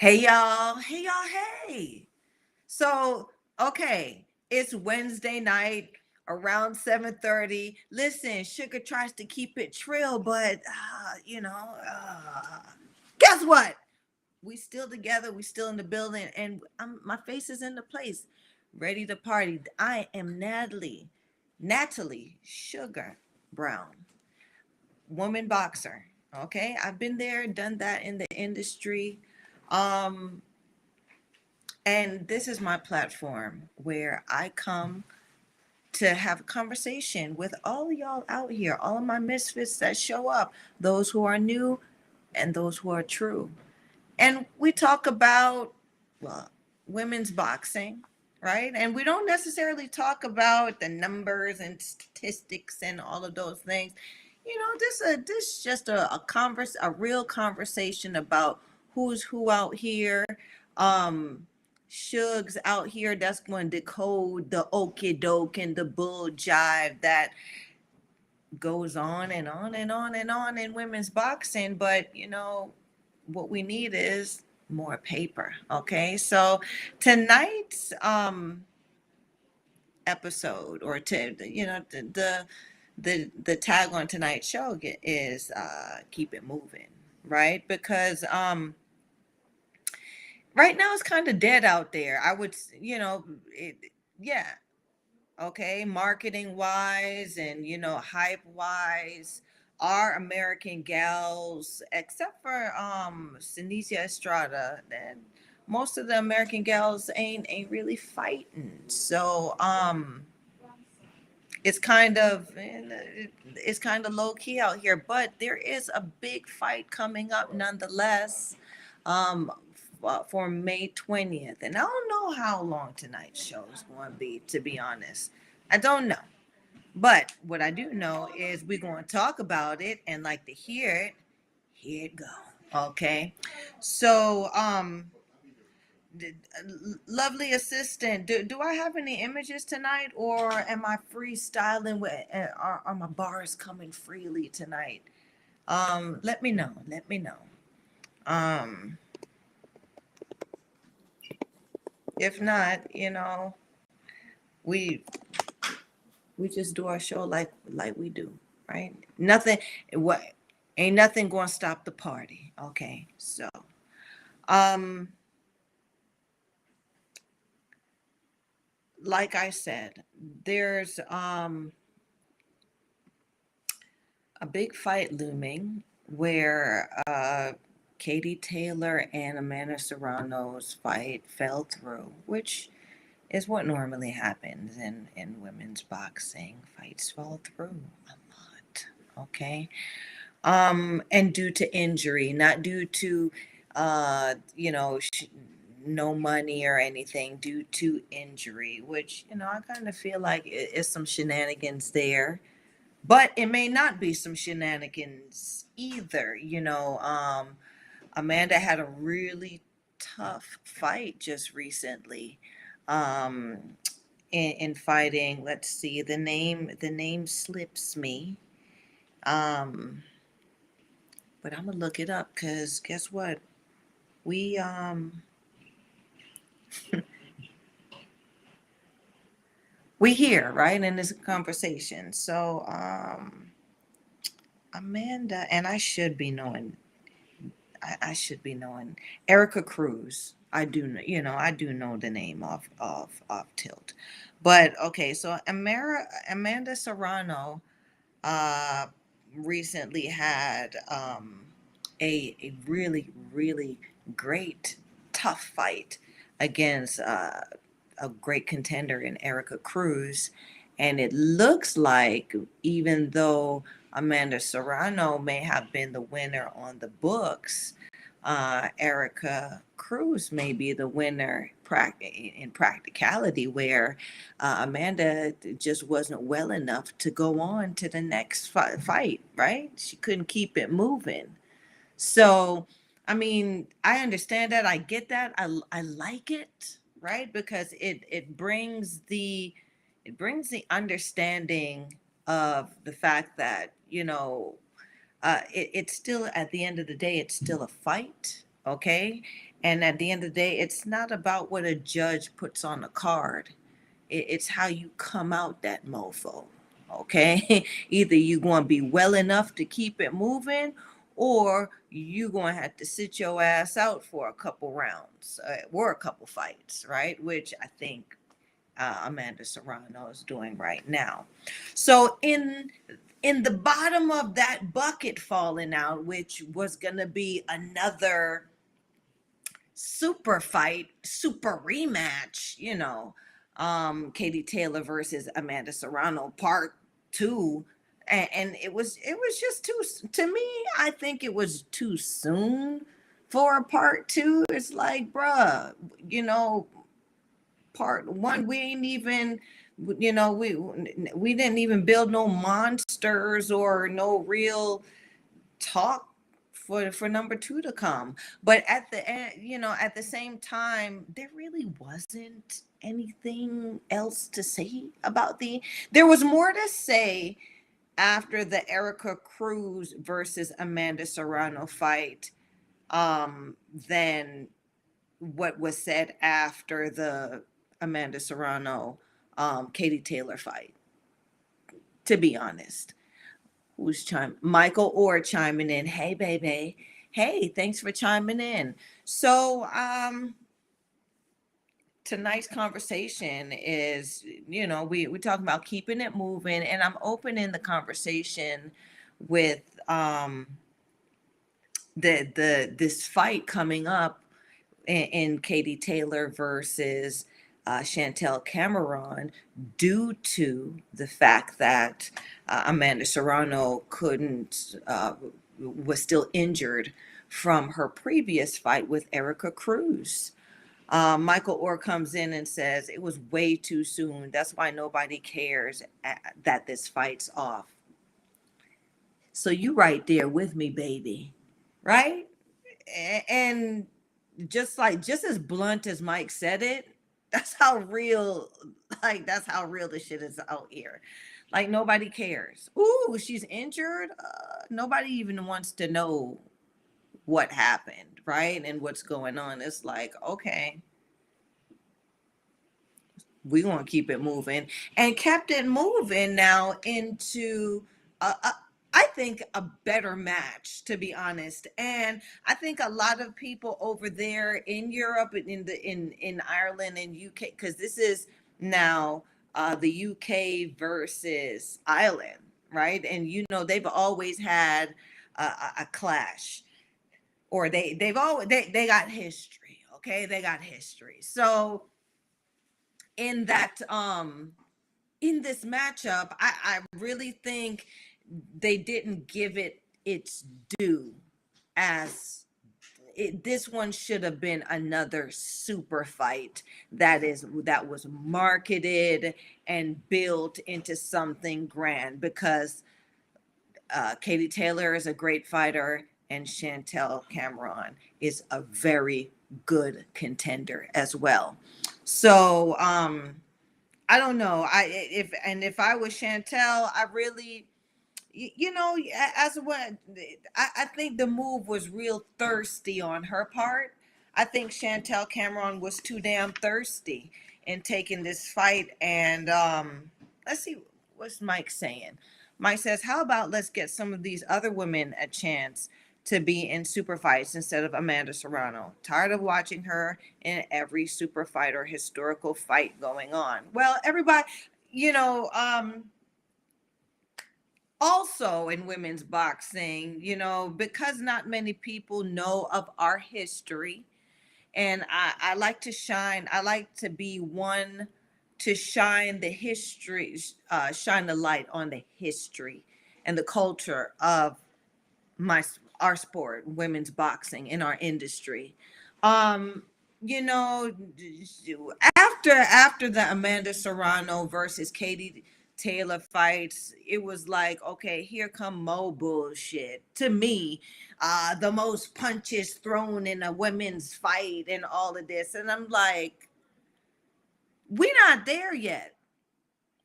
Hey y'all, hey. So, okay, it's Wednesday night around 7:30. Listen, Sugar tries to keep it trill, but guess what? We still together, we still in the building, and my face is in the place, ready to party. I am Natalie Sugar Brown, woman boxer. Okay, I've been there, done that in the industry. Um, And this is my platform where I come to have a conversation with all of y'all out here, all of my misfits that show up, those who are new and those who are true. And we talk about, well, women's boxing, right? And we don't necessarily talk about the numbers and statistics and all of those things. This is just a real conversation about who's who out here. Um, Shugs out here that's going to decode the okie doke and the bull jive that goes on and on and on and on in women's boxing. But what we need is more paper. Okay, so tonight's episode, or the tag on tonight's show is keep it moving, right? Because right now it's kind of dead out there. I would, yeah, okay, marketing wise and hype wise, our American gals, except for Sinicia Estrada, then most of the American gals ain't really fighting. So it's kind of low key out here, but there is a big fight coming up nonetheless. Um, for May 20th. And I don't know how long tonight's show is going to be, to be honest. I don't know. But what I do know is we're going to talk about it and like to hear it. Here it go. Okay. So, lovely assistant, do I have any images tonight, or am I freestyling with, are my bars coming freely tonight? Let me know. Let me know. Um, if not, we we just do our show like we do, right? Nothing, what ain't nothing gonna stop the party. Okay, so um like I said, there's a big fight looming where Katie Taylor and Amanda Serrano's fight fell through, which is what normally happens in women's boxing. Fights fall through a lot. Okay. And due to injury, not due to no money or anything, due to injury, which I kind of feel like it's some shenanigans there, but it may not be some shenanigans either. Amanda had a really tough fight just recently. Um, in fighting, let's see, the name slips me. Um, but I'm gonna look it up because guess what? We we here, right, in this conversation. So Amanda, and I should be knowing Erica Cruz. I do know, I do know the name of Tilt. But okay, so Amanda Serrano uh recently had a really really great tough fight against a great contender in Erica Cruz. And it looks like, even though Amanda Serrano may have been the winner on the books, Erica Cruz may be the winner in practicality, where Amanda just wasn't well enough to go on to the next fight, right? She couldn't keep it moving. So, I mean, I understand that. I get that. I like it, right? Because it brings the understanding of the fact that it's still, at the end of the day, it's still a fight, okay? And at the end of the day, it's not about what a judge puts on a card. It's how you come out that mofo. Okay. Either you going to be well enough to keep it moving, or you going to have to sit your ass out for a couple rounds, or a couple fights, right? Which I think Amanda Serrano is doing right now. So in the bottom of that bucket falling out, which was gonna be another super fight, super rematch, Katie Taylor versus Amanda Serrano part two. And it was just too, to me, I think it was too soon for a part two. It's like, bruh, you know, part one, we ain't even, we didn't even build no monsters or no real talk for number two to come. But at the end, at the same time, there really wasn't anything else to say about there was more to say after the Erica Cruz versus Amanda Serrano fight, than what was said after the Amanda Serrano, Katie Taylor fight, to be honest. Michael Orr chiming in. Hey, baby. Hey, thanks for chiming in. So, tonight's conversation is, we talking about keeping it moving, and I'm opening the conversation with this fight coming up in Katie Taylor versus Chantel Cameron, due to the fact that Amanda Serrano was still injured from her previous fight with Erica Cruz. Michael Orr comes in and says it was way too soon. That's why nobody cares that this fight's off. So you right there with me, baby, right? And just as blunt as Mike said it, that's how real, that's how real the shit is out here. Like, nobody cares. Ooh, she's injured. Nobody even wants to know what happened, right? And what's going on. It's like, okay, we want to keep it moving, and kept it moving now into I think a better match, to be honest. And I think a lot of people over there in Europe and in Ireland and UK, because this is now the UK versus Ireland, right? And they've always had a clash, or they've always they got history. Okay, they got history. So in that in this matchup, I really think they didn't give it its due. As this one should have been another super fight that was marketed and built into something grand, because Katie Taylor is a great fighter, and Chantel Cameron is a very good contender as well. So I don't know. If I was Chantel, I really, as what I think the move was real thirsty on her part. I think Chantel Cameron was too damn thirsty in taking this fight. And let's see what's Mike saying. Mike says, "How about let's get some of these other women a chance to be in super fights instead of Amanda Serrano. Tired of watching her in every super fight or historical fight going on." Well, everybody, you know, also in women's boxing, because not many people know of our history. And I like to shine, I like to be one to shine the history, shine the light on the history and the culture of my our sport, women's boxing, in our industry. Um, you know, after the Amanda Serrano versus Katie Taylor fights, it was like, okay, here come more bullshit. To me, the most punches thrown in a women's fight and all of this. And I'm like, we're not there yet.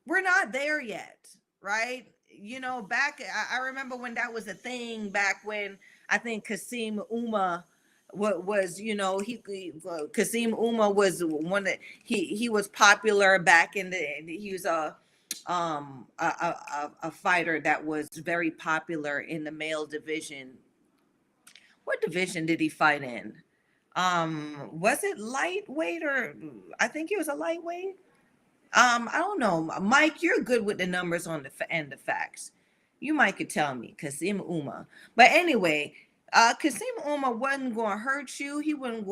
We're not there yet, right? Back, I remember when that was a thing, back when I think Kasim Uma what was, Kasim Uma was one that he was popular back in the, he was a fighter that was very popular in the male division. What division did he fight in? Was it lightweight, or I think he was a lightweight? I don't know. Mike, you're good with the numbers on the and the facts. You might could tell me, Kasim Uma. But anyway, Kasim Uma wasn't going to hurt you. He wasn't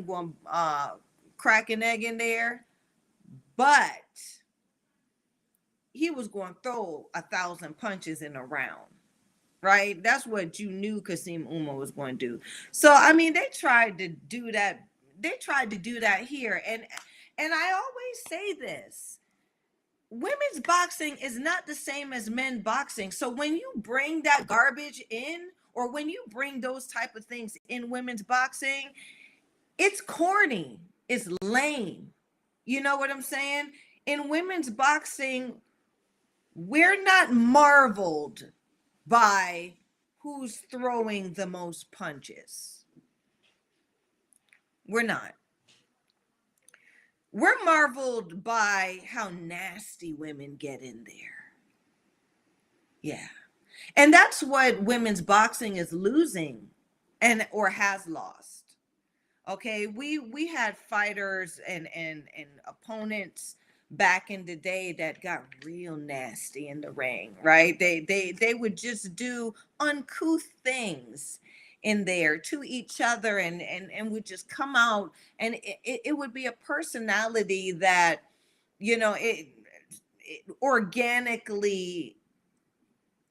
going crack an egg in there, but he was going to throw 1,000 punches in a round. Right? That's what you knew Kasim Uma was going to do. So I mean, they tried to do that. They tried to do that here, and I always say this: women's boxing is not the same as men boxing. So when you bring that garbage in, or when you bring those type of things in women's boxing, it's corny, it's lame. You know what I'm saying? In women's boxing, we're not marveled by who's throwing the most punches. We're not. We're marveled by how nasty women get in there. Yeah. And that's what women's boxing is losing, and or has lost. Okay, we had fighters and opponents back in the day that got real nasty in the ring, right? They would just do uncouth things in there to each other, and would just come out, and it would be a personality that, it organically,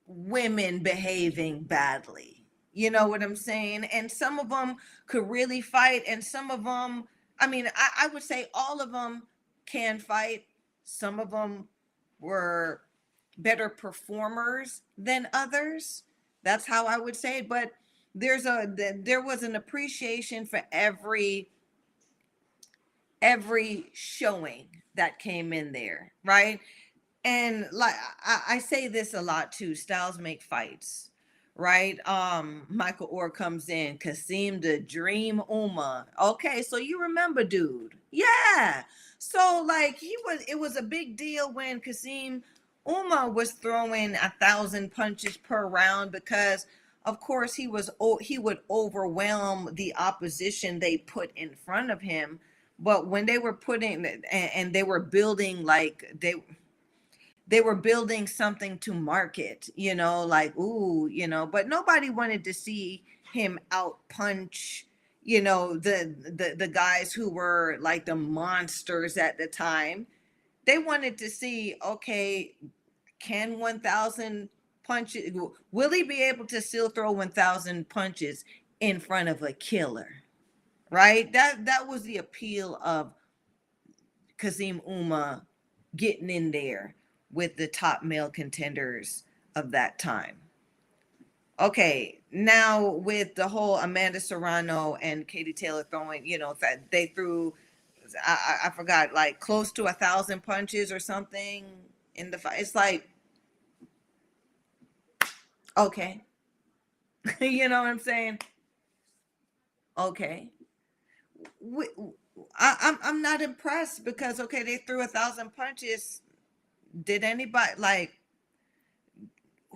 women behaving badly. You know what I'm saying? And some of them could really fight, and some of them, I mean, I would say all of them can fight. Some of them were better performers than others. That's how I would say it. But there was an appreciation for every showing that came in there, right? And like I say this a lot too, styles make fights, right? Michael Orr comes in, Kasim the Dream Uma. Okay, so you remember, dude. Yeah. So like it was a big deal when Kasim Uma was throwing 1,000 punches per round, because of course he would overwhelm the opposition they put in front of him. But when they were putting, and they were building, like they were building something to market, like, ooh, but nobody wanted to see him out punch, the guys who were like the monsters at the time. They wanted to see, okay, can 1,000 punches, will he be able to still throw 1,000 punches in front of a killer? Right? That was the appeal of Kazim Uma getting in there with the top male contenders of that time. Okay, now with the whole Amanda Serrano and Katie Taylor throwing, that they threw, I forgot, like close to 1,000 punches or something in the fight. It's like, okay, you know what I'm saying? Okay, we, I'm not impressed, because okay, they threw 1,000 punches. Did anybody, like,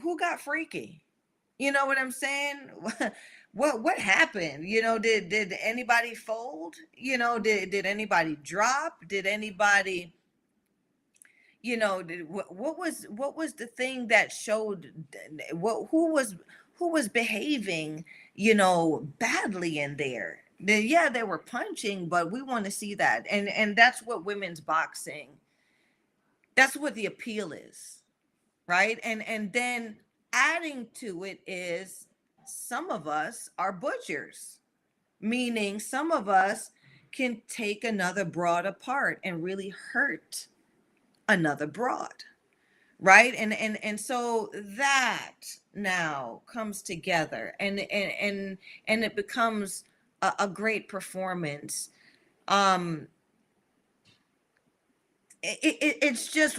who got freaky? You know what I'm saying? What happened? Did anybody fold? Did anybody drop? Did anybody, what was the thing that showed who was behaving, badly in there? Yeah, they were punching, but we want to see that. And that's what women's boxing, that's what the appeal is, right? And then adding to it is, some of us are butchers, meaning some of us can take another broad apart and really hurt another broad, right? And so that now comes together, and it becomes a great performance. um it's just,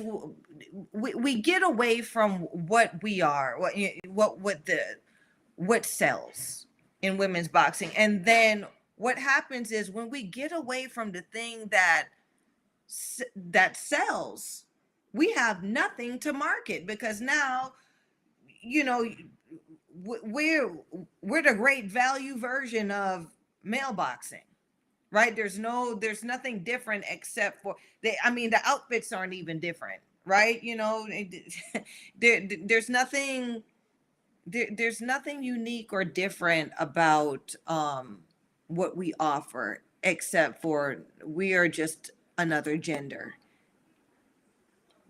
we get away from what we are, what sells, in women's boxing. And then what happens is when we get away from the thing that sells, we have nothing to market, because now, you know, we're we're the great value version of male boxing, right? There's nothing different except for I mean, the outfits aren't even different, right? There's nothing there's nothing unique or different about what we offer, except for we are just another gender.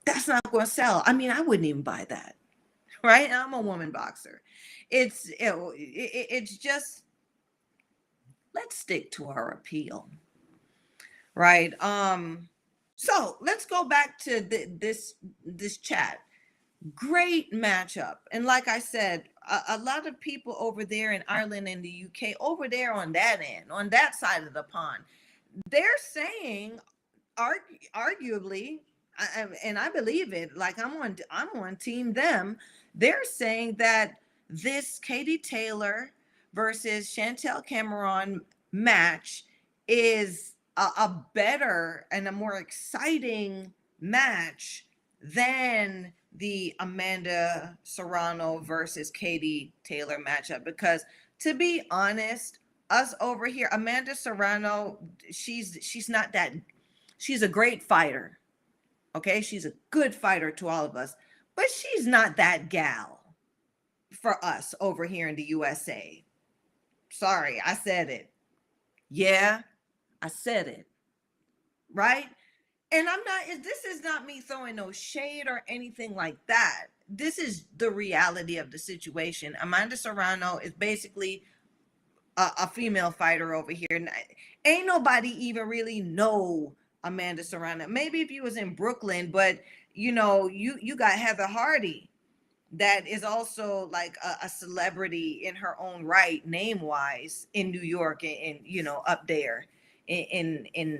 That's not going to sell. I mean, I wouldn't even buy that, right? I'm a woman boxer. It's just, let's stick to our appeal, right? So let's go back to this chat. Great matchup. And like I said, a lot of people over there in Ireland and the UK, over there on that end, on that side of the pond, they're saying, arguably, and I believe it, like I'm on team them. They're saying that this Katie Taylor versus Chantel Cameron match is a better and a more exciting match than the Amanda Serrano versus Katie Taylor matchup. Because to be honest, us over here, Amanda Serrano, she's not that, she's a great fighter. Okay, she's a good fighter to all of us, but she's not that gal for us over here in the USA. Sorry, I said it. Yeah, I said it. Right? And this is not me throwing no shade or anything like that. This is the reality of the situation. Amanda Serrano is basically a female fighter over here. And ain't nobody even really know Amanda Serrano. Maybe if you was in Brooklyn, but you got Heather Hardy, that is also like a celebrity in her own right, name wise, in New York, and up there in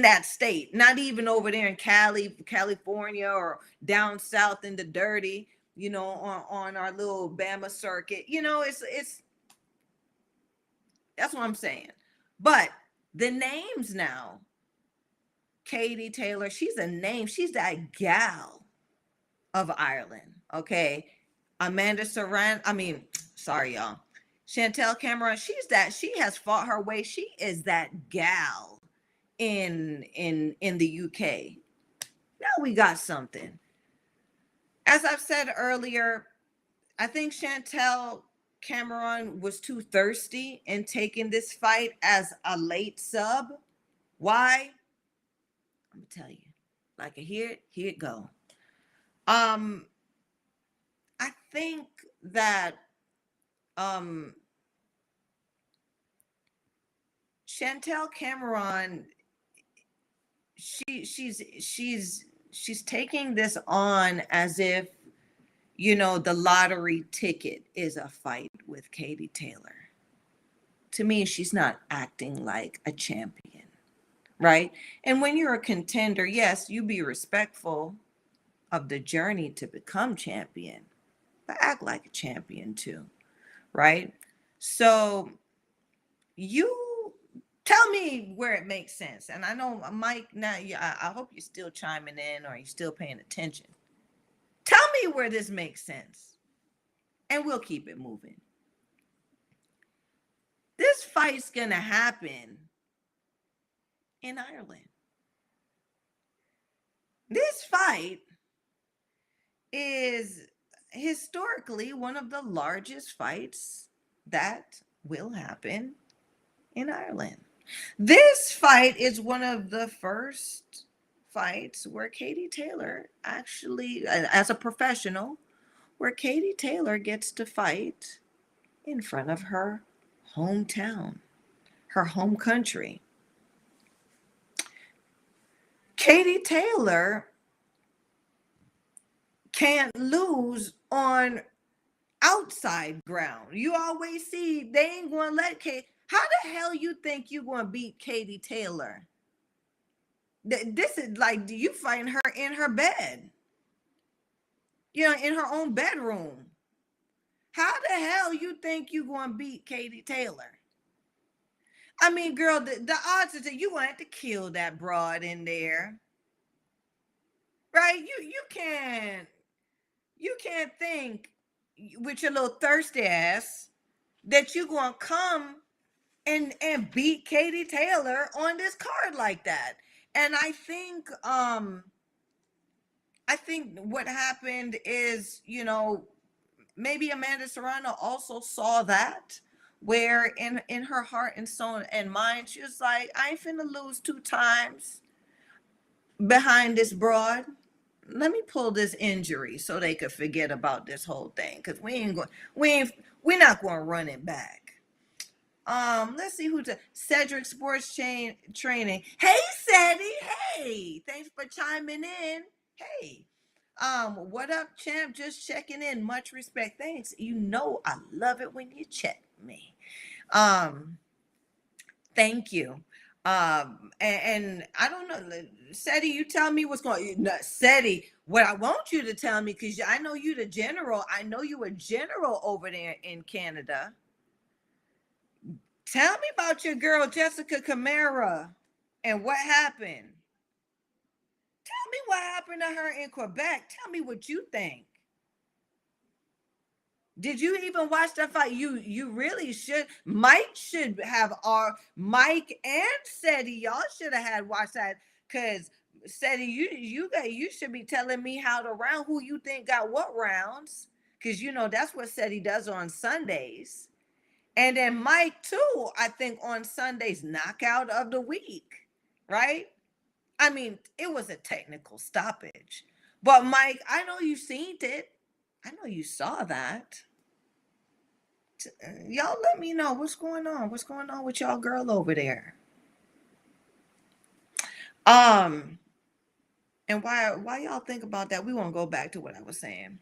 that state. Not even over there in California, or down south in the dirty, on our little Bama circuit. It's that's what I'm saying. But the names now, Katie Taylor, she's a name. She's that gal of Ireland. Okay. Amanda Serrano, sorry, y'all. Chantel Cameron, she has fought her way. She is that gal in the UK. Now we got something. As I've said earlier, I think Chantel Cameron was too thirsty in taking this fight as a late sub. Why? I'm gonna tell you. Like, here it go. I think that Chantel Cameron, she's taking this on as if the lottery ticket is a fight with Katie Taylor. To me, she's not acting like a champion, right? And when you're a contender, yes, you be respectful of the journey to become champion, but act like a champion too, right? So you tell me where it makes sense. And I know, Mike, now I hope you're still chiming in, or you're still paying attention. Tell me where this makes sense, and we'll keep it moving. This fight's gonna happen in Ireland. This fight is historically one of the largest fights that will happen in Ireland. This fight is one of the first fights where Katie Taylor actually, as a professional, where Katie Taylor gets to fight in front of her hometown, her home country. Katie Taylor can't lose on outside ground. You always see they ain't going to let Katie. How the hell you think you going to beat Katie Taylor? This is like, do you fighting her in her bed? In her own bedroom. How the hell you think you gonna beat Katie Taylor? I mean, girl, the odds are that you gonna have to kill that broad in there, right? You can't think with your little thirsty ass that you gonna come and beat Katie Taylor on this card like that. And I think what happened is, maybe Amanda Serrano also saw that, where in her heart and soul and mind, she was like, I ain't finna lose 2 times behind this broad. Let me pull this injury so they could forget about this whole thing. Cause we're not gonna run it back. Let's see who's Cedric Sports Chain Training. Hey, Sadie. Hey, thanks for chiming in. Hey. What up, champ? Just checking in. Much respect. Thanks. I love it when you check me. Um, Thank you. And I don't know, Seti, you tell me what's going on. Seti, what I want you to tell me, because I know you the general. I know you a general over there in Canada. Tell me about your girl, Jessica Camara, and what happened. Tell me what happened to her in Quebec. Tell me what you think. Did you even watch that fight? You really should. Mike should have our Mike and Seti. Y'all should have had watched that, because Seti, you should be telling me how to round, who you think got what rounds, because that's what Seti does on Sundays. And then Mike too, I think on Sundays, knockout of the week, right? I mean, it was a technical stoppage. But Mike, I know you seen it. I know you saw that. Y'all let me know what's going on. What's going on with y'all girl over there? Um, and why y'all think about that? We won't go back to what I was saying.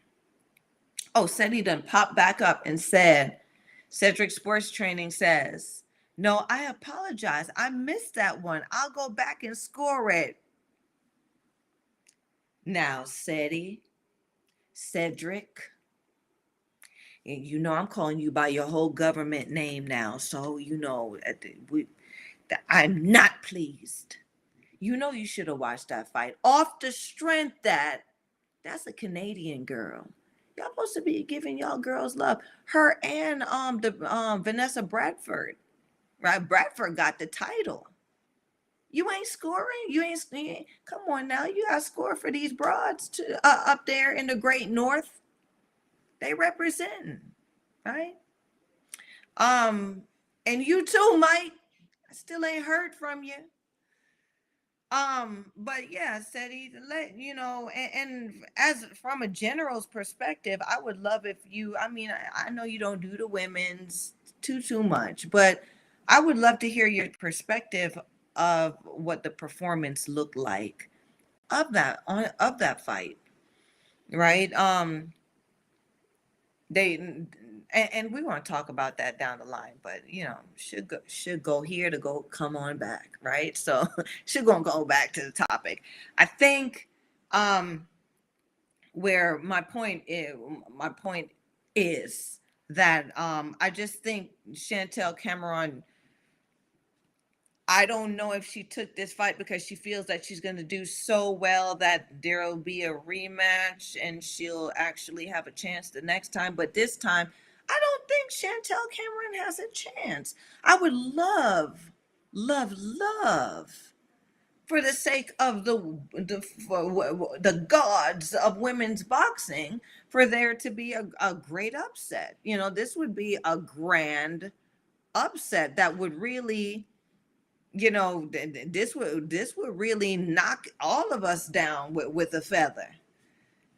Oh, said he done popped back up and said, Cedric Sports Training says, no, I apologize. I missed that one. I'll go back and score it. Now, Cedric, and I'm calling you by your whole government name now, so I'm not pleased. You should have watched that fight off the strength that that's a Canadian girl. Y'all supposed to be giving y'all girls love. Her and the Vanessa Bradford, right? Bradford got the title. You ain't scoring. You ain't come on now. You got to score for these broads up there in the Great North. They representing, right? And you too, Mike. I still ain't heard from you. But yeah, said he let and as from a general's perspective, I would love if I mean, I know you don't do the women's too much, but I would love to hear your perspective of what the performance looked like of that fight, right? They and we want to talk about that down the line, but should go here to go come on back, right? So should go back to the topic. I think where my point is that I just think Chantel Cameron, I don't know if she took this fight because she feels that she's going to do so well that there'll be a rematch and she'll actually have a chance the next time. But this time, I don't think Chantel Cameron has a chance. I would love, for the sake of the gods of women's boxing, for there to be a great upset. This would be a grand upset that would really this would really knock all of us down with a feather.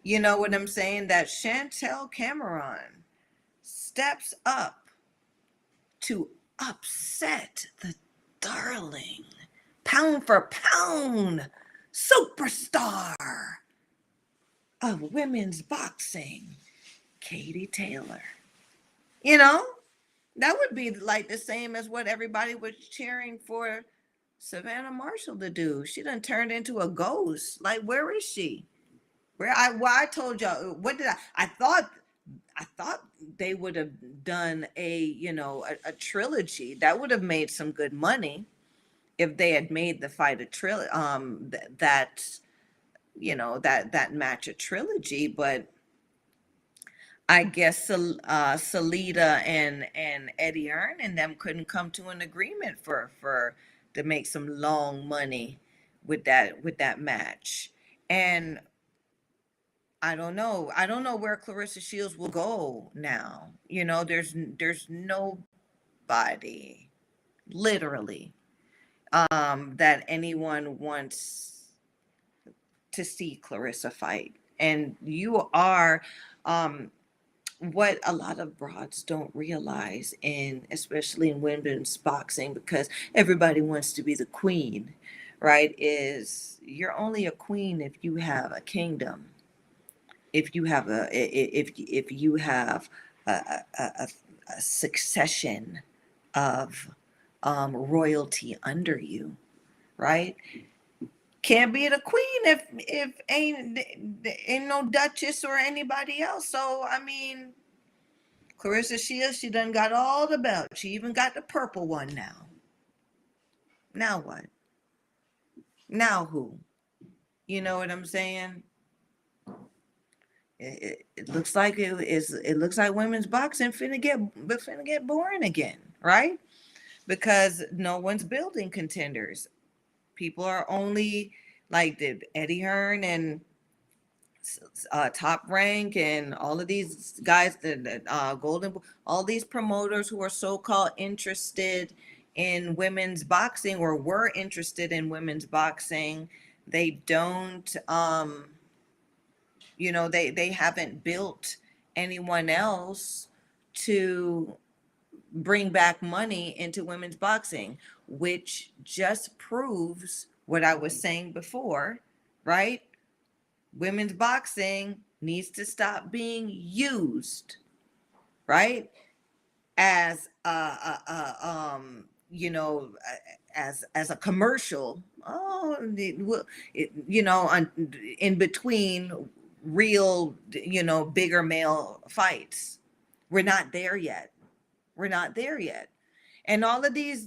You know what I'm saying? That Chantel Cameron steps up to upset the darling, pound for pound superstar of women's boxing, Katie Taylor. You know, that would be like the same as what everybody was cheering for Savannah Marshall to do. She done turned into a ghost. Like, where is she? I told y'all, what did I thought I thought they would have done a trilogy that would have made some good money if they had made the fight a trilogy, that match a trilogy. But I guess Salida and Eddie Earn and them couldn't come to an agreement for to make some long money with that match. And I don't know. I don't know where Clarissa Shields will go now. There's nobody, literally, that anyone wants to see Clarissa fight. And you are, what a lot of broads don't realize, in especially in women's boxing, because everybody wants to be the queen, right? Is you're only a queen if you have a kingdom, if you have a succession of royalty under you, right? Can't be the queen if ain't no duchess or anybody else. So I mean, Clarissa Shields, she done got all the belts. She even got the purple one now. Now what? Now who? You know what I'm saying? It looks like it looks like women's boxing finna get boring again, right? Because no one's building contenders. People are only like the Eddie Hearn and Top Rank and all of these guys, the Golden, all these promoters who are so-called interested in women's boxing or were interested in women's boxing. They don't, they haven't built anyone else to bring back money into women's boxing, which just proves what I was saying before, right? Women's boxing needs to stop being used, right, as as a commercial. Oh, in between real, bigger male fights. We're not there yet. We're not there yet. And all of these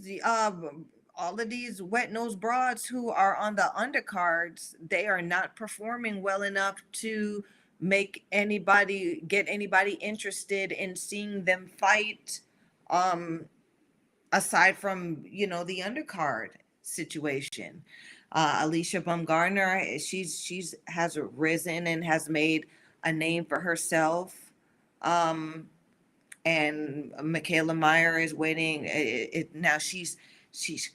wet nosed broads who are on the undercards, they are not performing well enough to get anybody interested in seeing them fight. Aside from the undercard situation, Alicia Baumgartner, she's has risen and has made a name for herself. And Michaela Meyer is waiting. Now she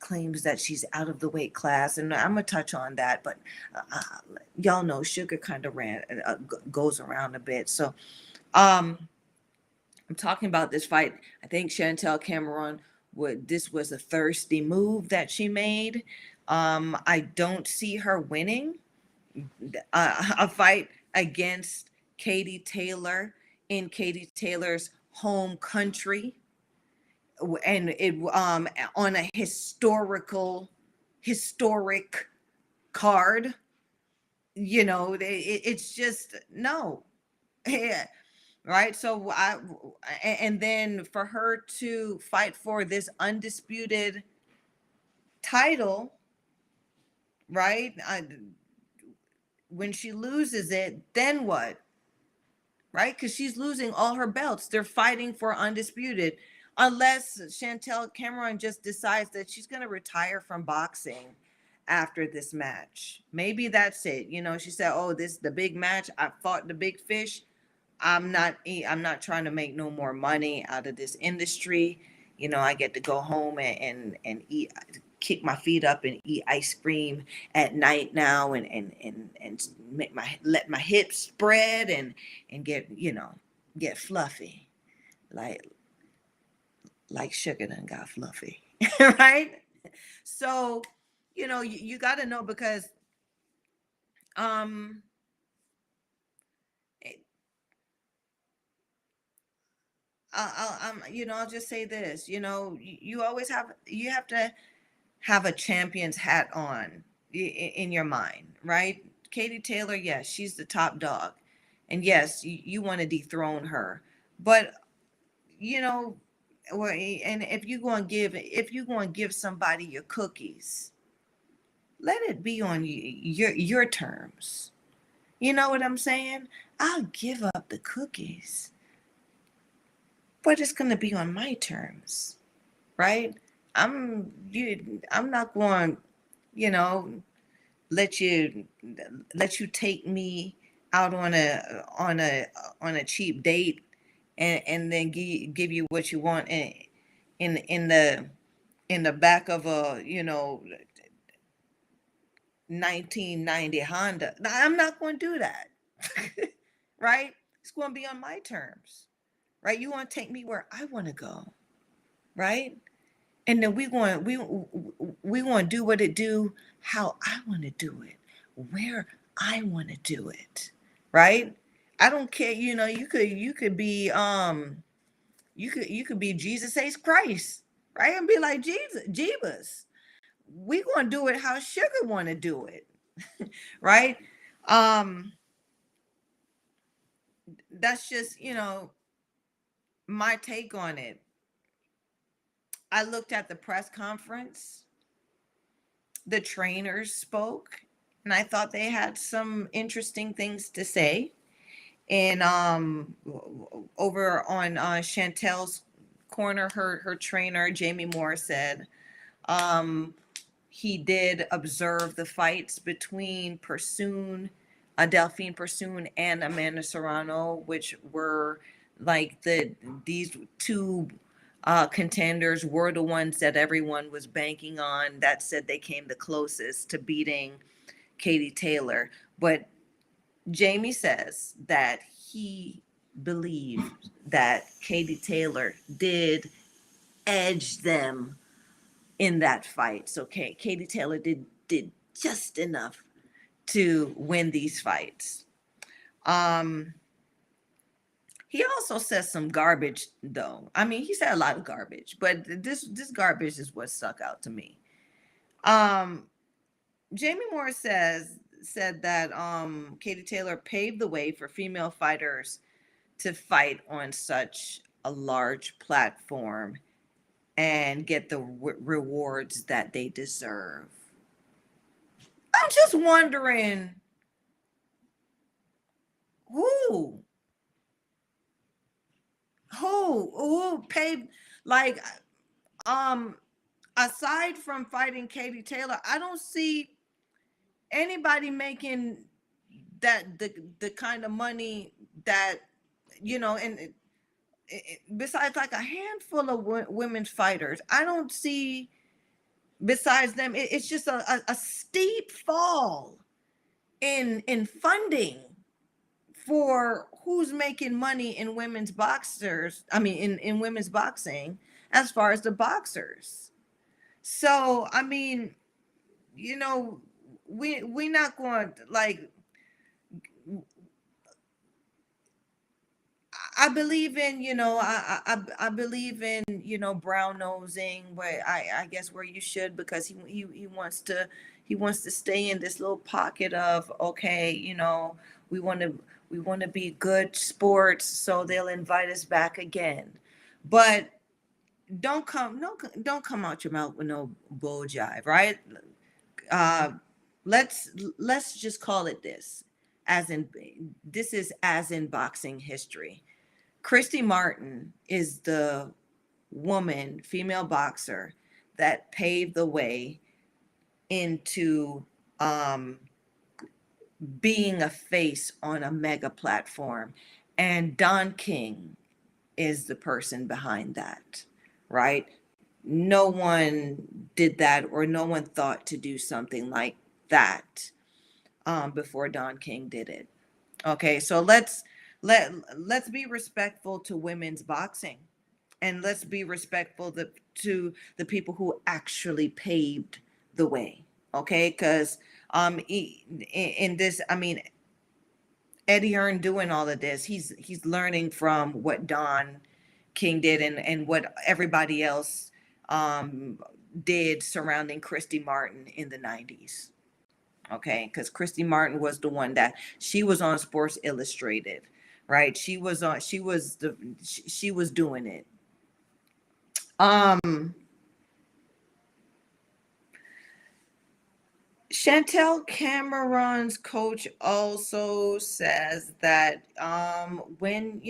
claims that she's out of the weight class, and I'm gonna touch on that. But y'all know Sugar kind of goes around a bit. So I'm talking about this fight. I think Chantel Cameron this was a thirsty move that she made. I don't see her winning a fight against Katie Taylor in Katie Taylor's home country, and it on a historic card. It's just no. Yeah, right. So and then for her to fight for this undisputed title, right? When she loses it, then what? Right? Because she's losing all her belts. They're fighting for undisputed, unless Chantel Cameron just decides that she's going to retire from boxing after this match. Maybe that's it. She said, "Oh, this is the big match. I fought the big fish. I'm not trying to make no more money out of this industry. I get to go home and eat, kick my feet up and eat ice cream at night now, and let my hips spread and get fluffy, like Sugar done got fluffy." Right? So you got to know, because I'll just say this. You have to have a champion's hat on in your mind, right? Katie Taylor, yes, she's the top dog, And yes, you want to dethrone her, but you know, and if you're going to give somebody your cookies, let it be on your terms. You know what I'm saying? I'll give up the cookies, but it's going to be on my terms, right? I'm not going, you know, let you let you take me out on a cheap date, and then give you what you want in the back of a 1990 Honda. I'm not going to do that. Right? It's going to be on my terms. Right? You want to take me where I want to go, right? And then we want to do what it do, how I want to do it, where I want to do it, right? I don't care. You could be you could be Jesus H Christ, right? And be like Jesus, Jeebus. We gonna do it how Sugar want to do it, right? Um, that's just my take on it. I looked at the press conference. The trainers spoke, and I thought they had some interesting things to say. And over on Chantel's corner, her trainer Jamie Moore said um, he did observe the fights between Delphine Pursoon and Amanda Serrano, which were like these two contenders were the ones that everyone was banking on, that said they came the closest to beating Katie Taylor. But Jamie says that he believed that Katie Taylor did edge them in that fight. So Katie Taylor did just enough to win these fights. Um, he also says some garbage though. I mean, he said a lot of garbage, but this garbage is what stuck out to me. Um, Jamie Moore said that Katie Taylor paved the way for female fighters to fight on such a large platform and get the rewards that they deserve. I'm just wondering who who paid, like, um aside from fighting Katie Taylor, I don't see anybody making that the kind of money that and besides like a handful of women's fighters, I don't see besides them. It's just a steep fall in funding for who's making money in women's boxers. I mean, in women's boxing, as far as the boxers. So I mean, we not going to, like, I believe in, I believe in, brown nosing, where I guess where you should, because he wants to stay in this little pocket of, okay, we want to we want to be good sports, so they'll invite us back again. But don't come no don't come out your mouth with no bull jive, right? Uh let's let's just call it this, as in this is as in boxing history. Christy Martin is the female boxer that paved the way into being a face on a mega platform. And Don King is the person behind that, right? No one did that, or no one thought to do something like that before Don King did it. Okay, so let's be respectful to women's boxing, and let's be respectful to the people who actually paved the way. Okay, because in this, I mean, Eddie Hearn doing all of this, he's learning from what Don King did, and what everybody else did surrounding Christy Martin in the 90s. Okay, because Christy Martin was the one that she was on Sports Illustrated, right? She was doing it. Um, Chantel Cameron's coach also says that when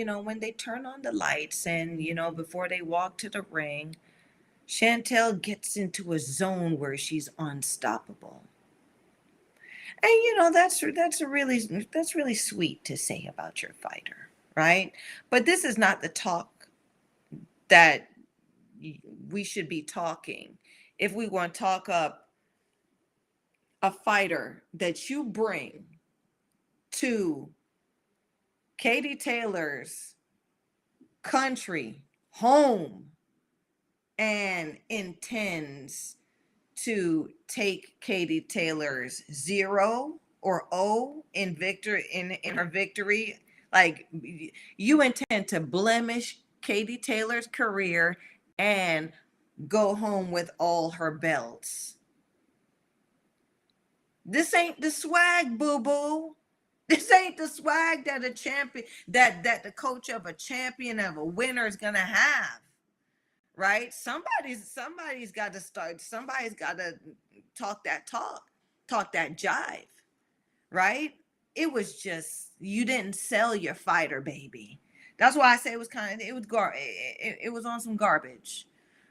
they turn on the lights and before they walk to the ring, Chantel gets into a zone where she's unstoppable. And that's really sweet to say about your fighter, right? But this is not the talk that we should be talking. If we want to talk up a fighter that you bring to Katie Taylor's country, home, and intends to take Katie Taylor's 0 or O in her victory, like you intend to blemish Katie Taylor's career and go home with all her belts. This ain't the swag, boo-boo. This ain't the swag that a champion, that the coach of a champion, of a winner, is gonna have. Right? Somebody's got to start. Somebody's got to talk that jive. Right? It was just, you didn't sell your fighter, baby. That's why I say it was on some garbage,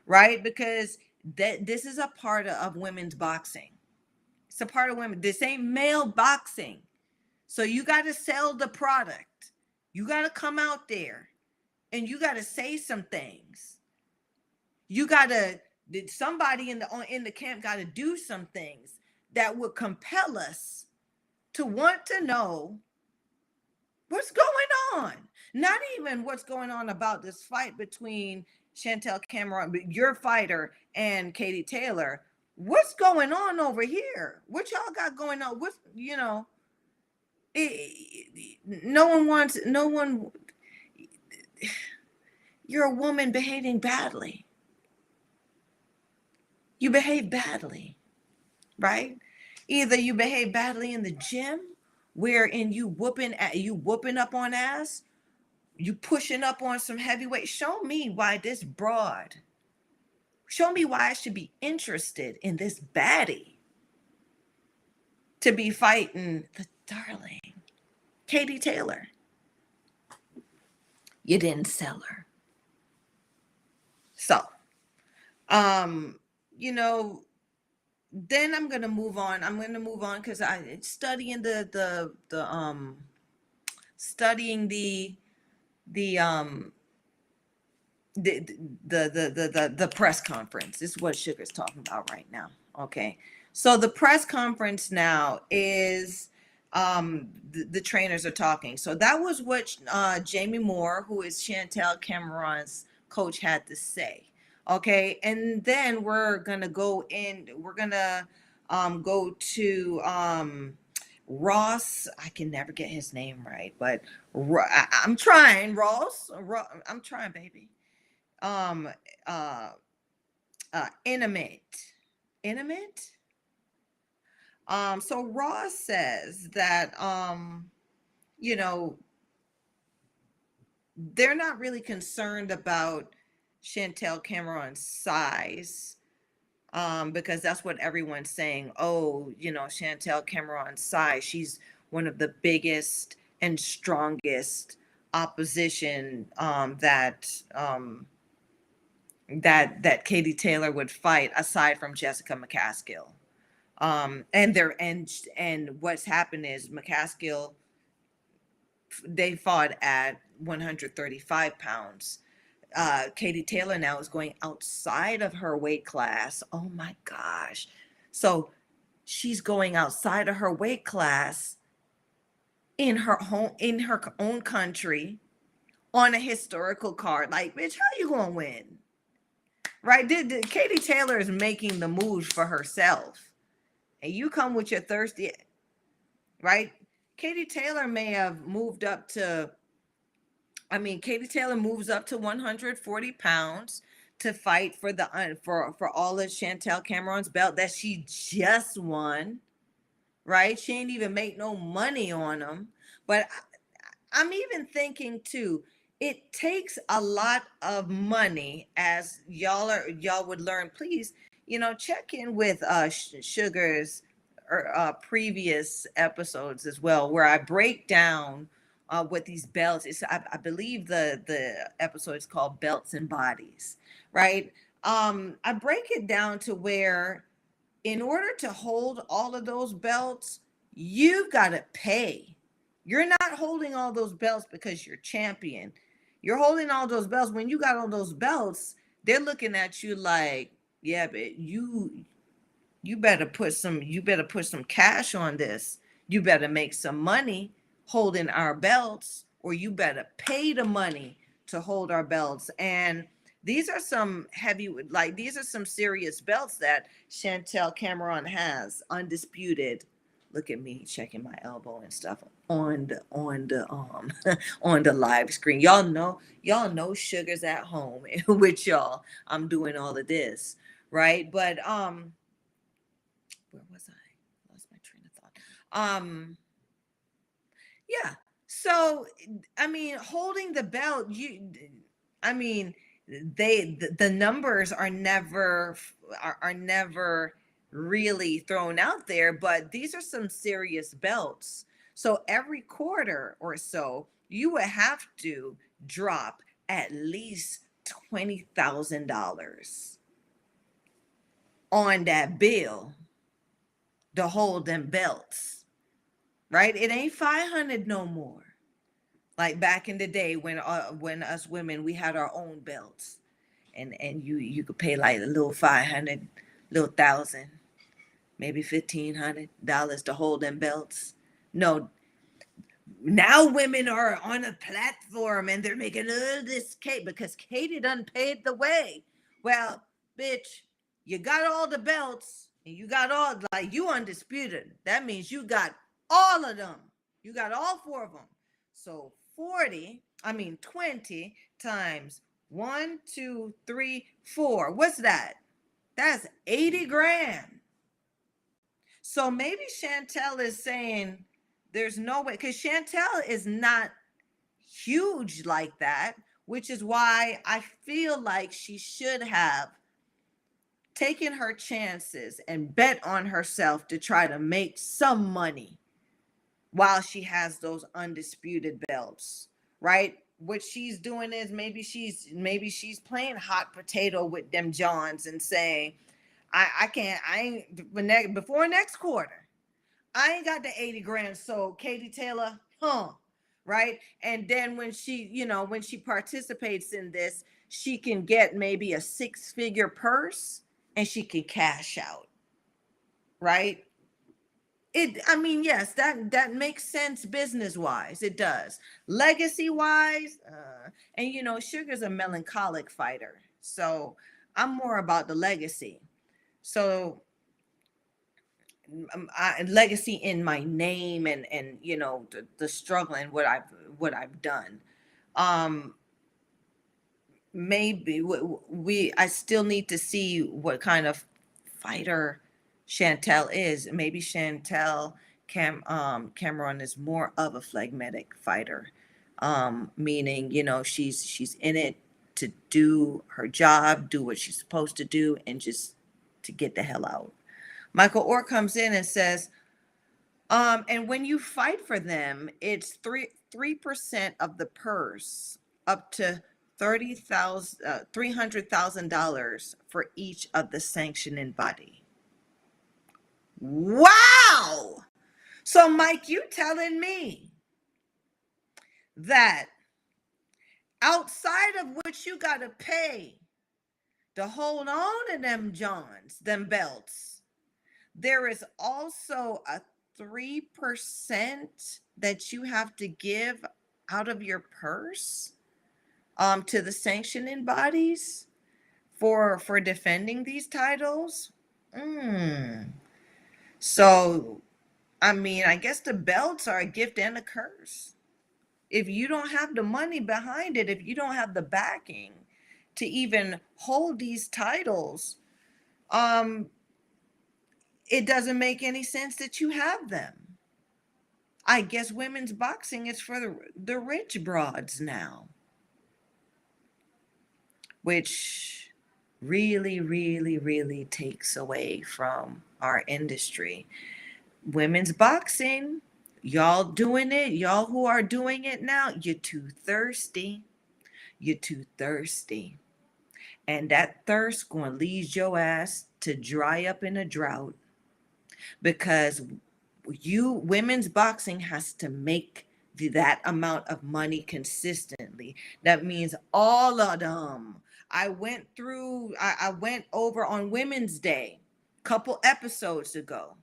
right? Because this is a part of women's boxing. It's a part of women. This ain't male boxing. So you got to sell the product. You got to come out there and you got to say some things. You got to, somebody in the camp got to do some things that would compel us to want to know what's going on. Not even what's going on about this fight between Chantel Cameron, your fighter, and Katie Taylor. What's going on over here? What y'all got going on? No one, you're a woman behaving badly. You behave badly, right? Either you behave badly in the gym, wherein you whooping up on ass, you pushing up on some heavyweight. Show me why I should be interested in this baddie to be fighting the darling Katie Taylor. You didn't sell her. So, then I'm gonna move on. Because I'm studying studying the press conference. This is what Sugar's talking about right now. Okay, so the press conference now is the trainers are talking. So that was what Jamie Moore, who is Chantel Cameron's coach, had to say. Okay, and then we're gonna go to Ross. I can never get his name right, but I'm trying. I'm trying, baby. um uh intimate. So Ross says that you know they're not really concerned about Chantel Cameron's size, because that's what everyone's saying. Oh, Chantel Cameron's size, she's one of the biggest and strongest opposition that Katie Taylor would fight, aside from Jessica McCaskill. And what's happened is McCaskill, they fought at 135 pounds. Katie Taylor now is going outside of her weight class. Oh my gosh. So she's going outside of her weight class in her own country on a historical card. Like, bitch, how you gonna win? Right? Katie Taylor is making the moves for herself. And you come with your thirsty, right? Katie Taylor moves up to 140 pounds to fight for for all of Chantel Cameron's belt that she just won. right? She ain't even make no money on them. But I'm even thinking too, it takes a lot of money, as y'all would learn. Please, check in with Sugar's previous episodes as well, where I break down what these belts is. I believe the episode is called Belts and Bodies, right? I break it down to where in order to hold all of those belts, you've got to pay. You're not holding all those belts because you're champion. You're holding all those belts. When you got all those belts, they're looking at you like, yeah, but you better put some cash on this. You better make some money holding our belts, or you better pay the money to hold our belts. And these are some heavy, like these are some serious belts that Chantel Cameron has, undisputed. Look at me checking my elbow and stuff on the on the live screen. Y'all know Sugar's at home with y'all. I'm doing all of this, right? But where was I? Lost my train of thought. Yeah. So I mean, holding the belt, I mean, the numbers are never really thrown out there, but these are some serious belts. So every quarter or so, you would have to drop at least $20,000 on that bill to hold them belts, right? It ain't 500 no more. Like back in the day when us women, we had our own belts, and you could pay like a little 500, little thousand, maybe $1,500 to hold them belts. No, now women are on a platform and they're making all this cake because Katie done paid the way. Well, bitch, you got all the belts and you got all, like, you undisputed. That means you got all of them. You got all four of them. So 20 times one, two, three, four. What's that? That's 80 grand. So maybe Chantel is saying there's no way, because Chantel is not huge like that, which is why I feel like she should have taken her chances and bet on herself to try to make some money while she has those undisputed belts, right? What she's doing is maybe she's playing hot potato with them Johns and saying, I can't, I ain't, before next quarter, I ain't got the 80 grand. So Katie Taylor, right? And then when she participates in this, she can get maybe a 6-figure purse and she can cash out, right? I mean, yes, that makes sense business wise. It does. Legacy wise, and Sugar's a melancholic fighter, so I'm more about the legacy. So legacy in my name, and the struggle and what I've done. Um, Maybe I still need to see what kind of fighter Chantel is. Maybe Cameron is more of a phlegmatic fighter, meaning she's in it to do her job, do what she's supposed to do, and just to get the hell out. Michael Orr comes in and says, and when you fight for them, it's 3% of the purse, up to $300,000 for each of the sanctioning body. Wow! So, Mike, you telling me that outside of what you gotta pay to hold on to them Johns, them belts, there is also a 3% that you have to give out of your purse to the sanctioning bodies for defending these titles. So I mean, I guess the belts are a gift and a curse. If you don't have the money behind it, if you don't have the backing to even hold these titles, um it doesn't make any sense that you have them. I guess women's boxing is for the rich broads now, which really, really, really takes away from our industry. Women's boxing, y'all doing it, y'all who are doing it now, you're too thirsty. You're too thirsty. And that thirst going to lead your ass to dry up in a drought, because women's boxing has to make that amount of money consistently. That means all of them. I went over on Women's Day a couple episodes ago,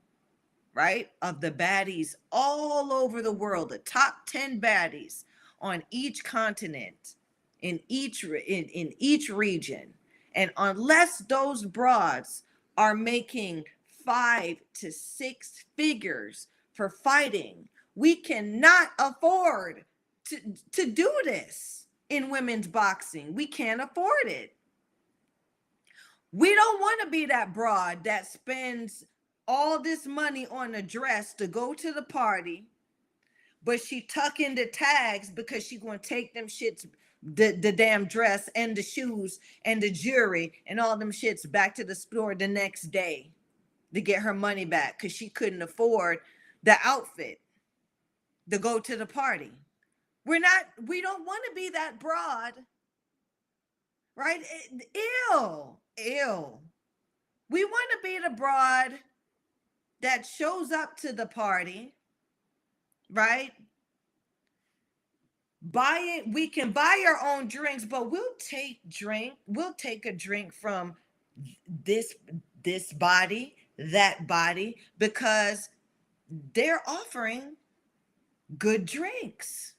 right, of the baddies all over the world, the top 10 baddies on each continent, in each region. And unless those broads are making 5 to 6 figures for fighting, we cannot afford to do this in women's boxing. We can't afford it. We don't want to be that broad that spends all this money on a dress to go to the party, but she tuck in the tags because she gonna take them shits, the damn dress and the shoes and the jewelry and all them shits back to the store the next day to get her money back because she couldn't afford the outfit to go to the party. We don't want to be that broad, right? Ew. We want to be the broad that shows up to the party, right? Buy it. We can buy our own drinks, but we'll take a drink from this body, that body, because they're offering good drinks.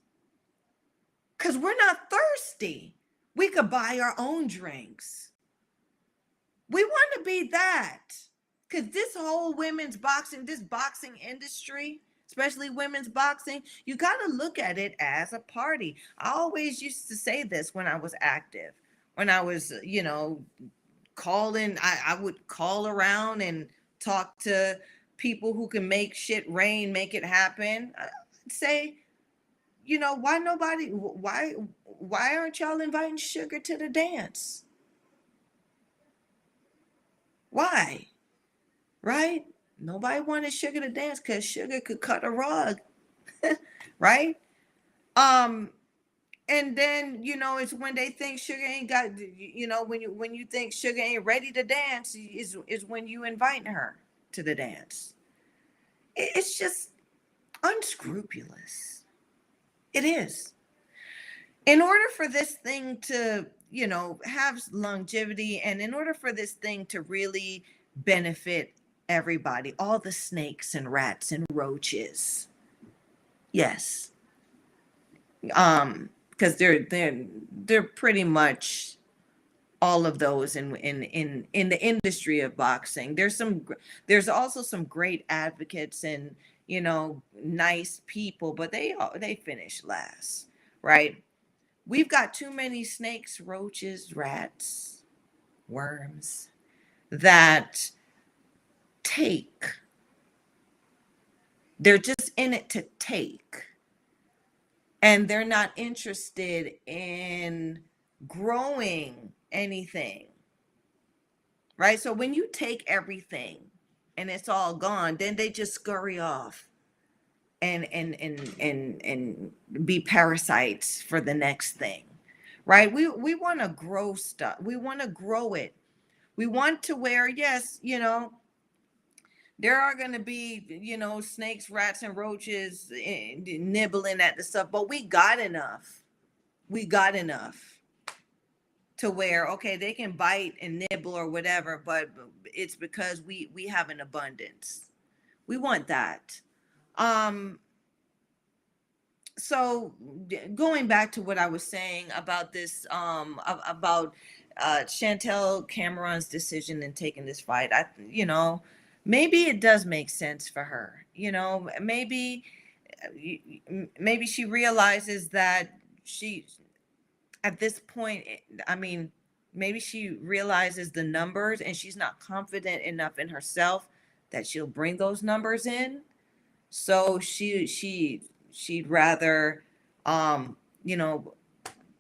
Because we're not thirsty. We could buy our own drinks. We want to be that. Because this whole women's boxing, this boxing industry, especially women's boxing, you got to look at it as a party. I always used to say this when I was active. When I was, calling, I would call around and talk to people who can make shit rain, make it happen. I'd say, why aren't y'all inviting Sugar to the dance? Why? Right? Nobody wanted Sugar to dance because Sugar could cut a rug. Right? And then, it's when they think Sugar ain't got, when you think Sugar ain't ready to dance is when you invite her to the dance. It's just unscrupulous. It is. In order for this thing to, have longevity, and in order for this thing to really benefit everybody, all the snakes and rats and roaches, yes, because they're pretty much all of those in the industry of boxing. There's also some great advocates and nice people, but they finish last, right? We've got too many snakes, roaches, rats, worms that they're just in it to take, and they're not interested in growing anything, right? So when you take everything and it's all gone, then they just scurry off and be parasites for the next thing, right? We want to grow stuff. We want to grow it. We want to where, yes, there are going to be, snakes, rats, and roaches nibbling at the stuff, but we got enough. We got enough to where, okay, they can bite and nibble or whatever, but it's because we have an abundance. We want that. So going back to what I was saying about this, about Chantel Cameron's decision in taking this fight, maybe it does make sense for her. Maybe she realizes that she, at this point, maybe she realizes the numbers and she's not confident enough in herself that she'll bring those numbers in. So she'd rather, um, you know,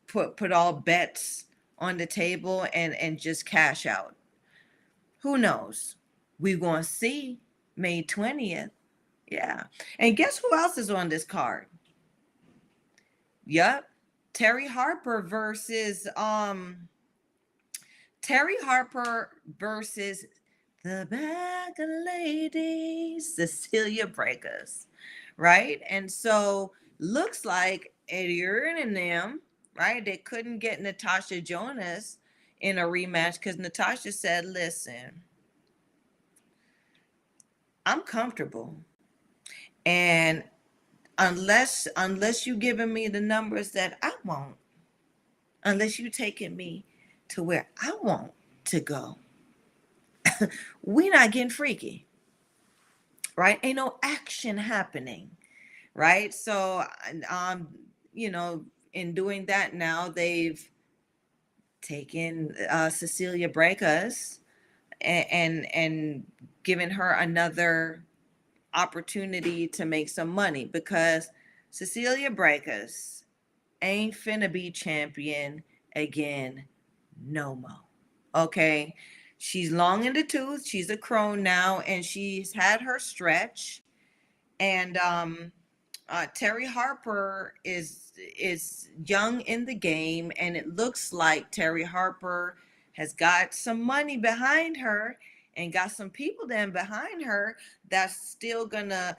put all bets on the table and just cash out. Who knows? We gonna see May 20th. Yeah. And guess who else is on this card? Yep. Terry Harper versus Terry Harper versus the bag of ladies, Cecilia Breakers, right? And so looks like Eddie and them, right? They couldn't get Natasha Jonas in a rematch because Natasha said, "Listen, I'm comfortable, and unless you giving me the numbers that I want, unless you taking me to where I want to go, we not getting freaky, right? Ain't no action happening, right?" So, um, you know, in doing that now, they've taken Cecilia Breakus and given her another opportunity to make some money because Cecilia Breakus ain't finna be champion again no more. Okay. She's long in the tooth. She's a crone now, and she's had her stretch. And Terry Harper is young in the game, and it looks like Terry Harper has got some money behind her and got some people then behind her that's still gonna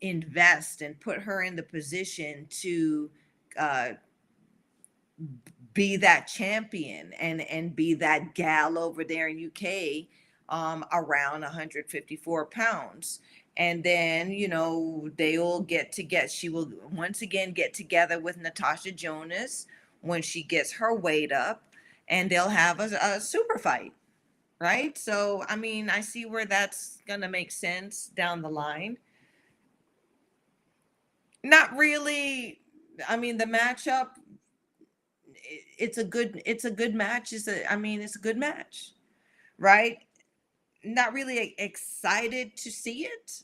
invest and put her in the position to uh, be that champion and be that gal over there in UK, around 154 pounds. And then, you know, they will get to get, she will once again get together with Natasha Jonas when she gets her weight up, and they'll have a super fight, right? So, I mean, I see where that's going to make sense down the line. Not really. I mean, the matchup, it's a good match. I mean, it's a good match, right? Not really excited to see it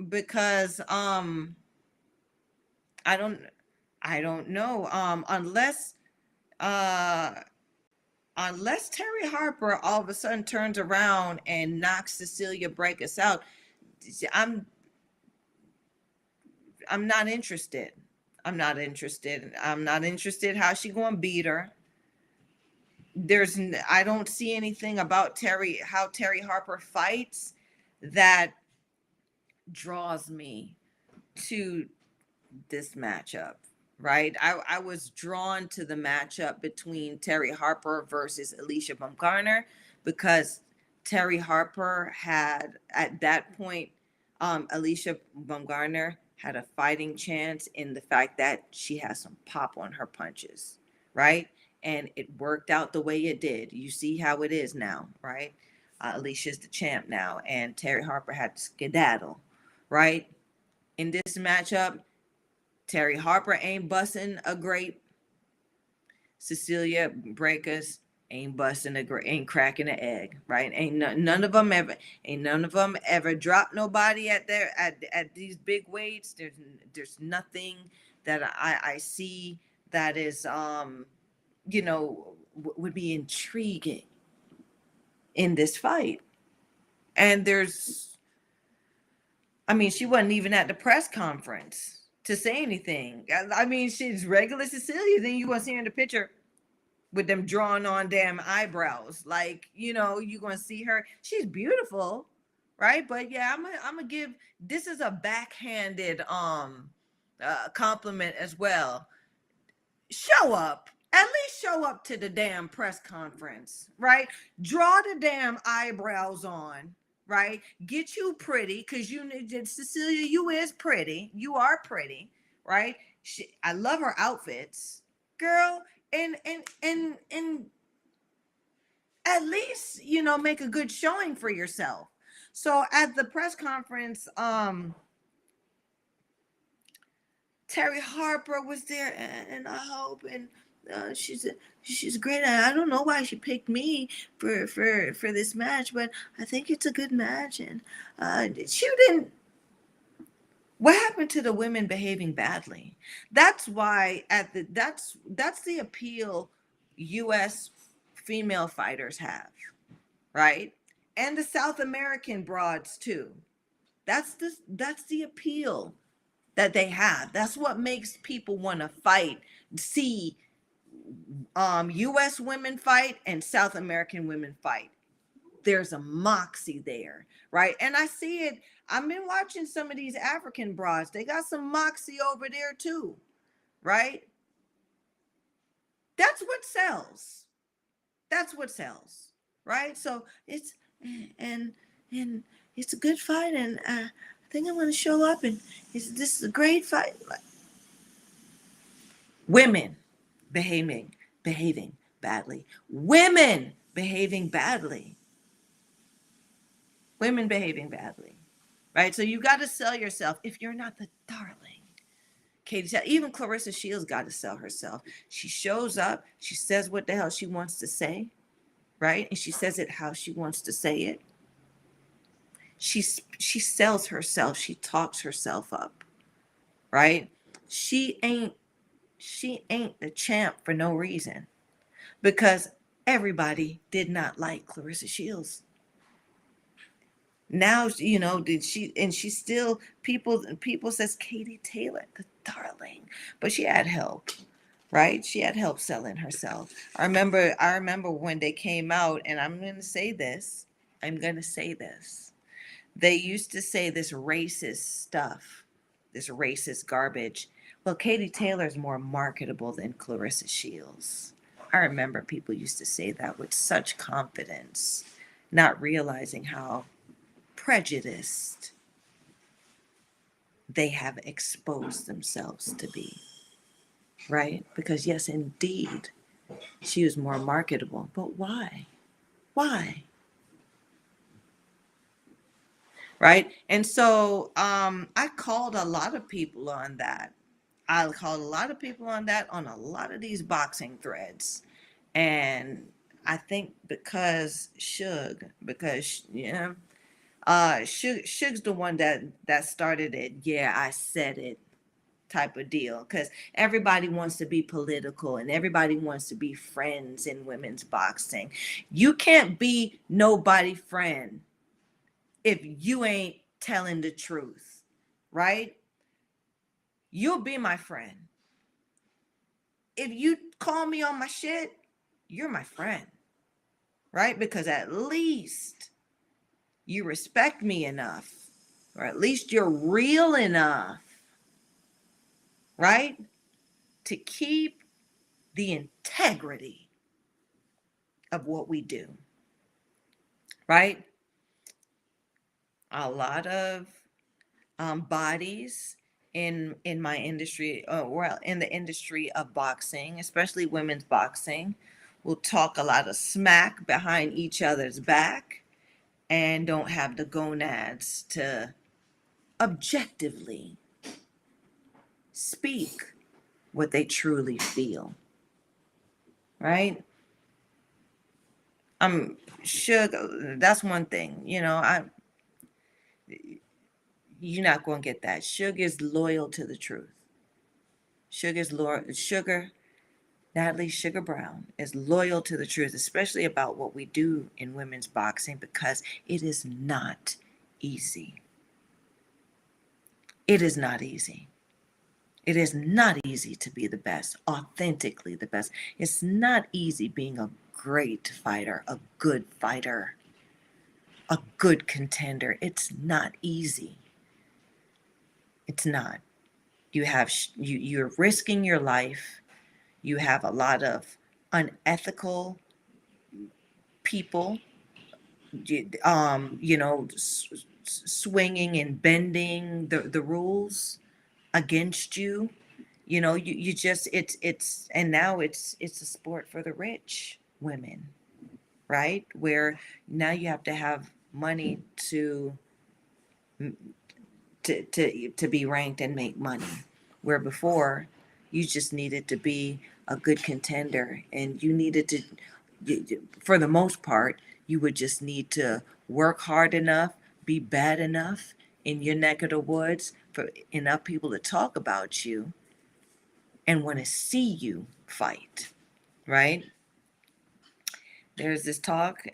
because I don't I don't know, uh unless Terry Harper all of a sudden turns around and knocks Cecilia Breakus out. I'm I'm not interested. I'm not interested how she going to beat her. I don't see anything about how Terry Harper fights that draws me to this matchup, right? I was drawn to the matchup between Terry Harper versus Alicia Baumgartner because Terry Harper had at that point, Alicia Baumgartner had a fighting chance in the fact that she has some pop on her punches, right? And it worked out the way it did. You see how it is now, right? Alicia's the champ now, and Terry Harper had to skedaddle, right? In this matchup, Terry Harper ain't busting a grape. Cecilia Breakus ain't cracking an egg, right? None of them ever dropped nobody at these big weights. There's nothing that I see that is would be intriguing in this fight. And I mean, she wasn't even at the press conference to say anything. I mean, she's regular Cecilia. Then you gonna see her in the picture with them drawn on damn eyebrows. Like, you gonna see her. She's beautiful, right? But yeah, I'm gonna give this is a backhanded compliment as well. Show up. At least show up to the damn press conference, right? Draw the damn eyebrows on, right? Get you pretty, because Cecilia, you is pretty. You are pretty, right? I love her outfits, girl. And at least, make a good showing for yourself. So at the press conference, Terry Harper was there, and I hope, and she's great. I don't know why she picked me for this match, but I think it's a good match. And she didn't. What happened to the women behaving badly? That's why that's the appeal U.S. female fighters have, right? And the South American broads too. That's the appeal that they have. That's what makes people want to fight. See US women fight and South American women fight. There's a moxie there, right? And I see it. I've been watching some of these African broads. They got some moxie over there too, right? That's what sells. That's what sells, right? So it's and and it's a good fight, and I think I'm going to show up, and this is a great fight. Women behaving badly. Women behaving badly, right? So you got to sell yourself if you're not the darling. Katie, even Clarissa Shields got to sell herself. She shows up, she says what the hell she wants to say, right? And she says it how she wants to say it. She sells herself, she talks herself up, right? She ain't the champ for no reason, because everybody did not like Clarissa Shields. Now, did she's still, people says Katie Taylor, the darling, but she had help, right? She had help selling herself. I remember when they came out, and I'm going to say this. They used to say this racist stuff, this racist garbage. Well, Katie Taylor's more marketable than Clarissa Shields. I remember people used to say that with such confidence, not realizing how prejudiced they have exposed themselves to be, right? Because yes, indeed, she was more marketable, but why? Why? Right? And so I called a lot of people on that. I called a lot of people on that on a lot of these boxing threads. And I think because Suge's the one that started it. Yeah, I said it type of deal, because everybody wants to be political and everybody wants to be friends in women's boxing. You can't be nobody friend if you ain't telling the truth, right? You'll be my friend. If you call me on my shit, you're my friend, right? Because at least you respect me enough, or at least you're real enough, right? To keep the integrity of what we do, right? A lot of bodies in my industry, well, in the industry of boxing, especially women's boxing, will talk a lot of smack behind each other's back and don't have the gonads to objectively speak what they truly feel, right? I'm sure that's one thing, you're not going to get that. Sugar is loyal to the truth. Natalie Sugar Brown is loyal to the truth, especially about what we do in women's boxing, because it is not easy. It is not easy. It is not easy to be the best, authentically the best. It's not easy being a great fighter, a good contender. It's not easy. It's not. You're risking your life. You have a lot of unethical people, swinging and bending the rules against you. You just, and now it's a sport for the rich women, right? Where now you have to have money to be ranked and make money, where before You just needed to be a good contender, and you needed to, for the most part, you would just need to work hard enough, be bad enough in your neck of the woods for enough people to talk about you and want to see you fight, right? There's this talk,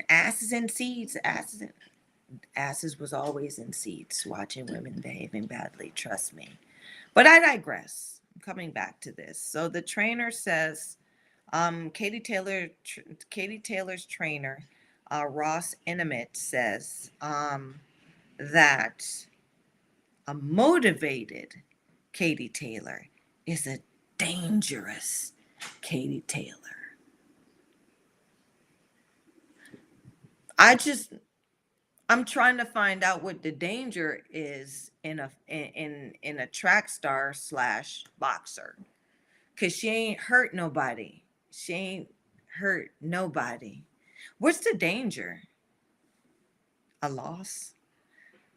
asses in seats, asses was always in seats watching women behaving badly, trust me. But I digress. I'm coming back to this. So the trainer says, Katie Taylor's trainer, Ross Innemit, says that a motivated Katie Taylor is a dangerous Katie Taylor. I'm trying to find out what the danger is in a track star slash boxer, cause she ain't hurt nobody. She ain't hurt nobody. What's the danger? A loss?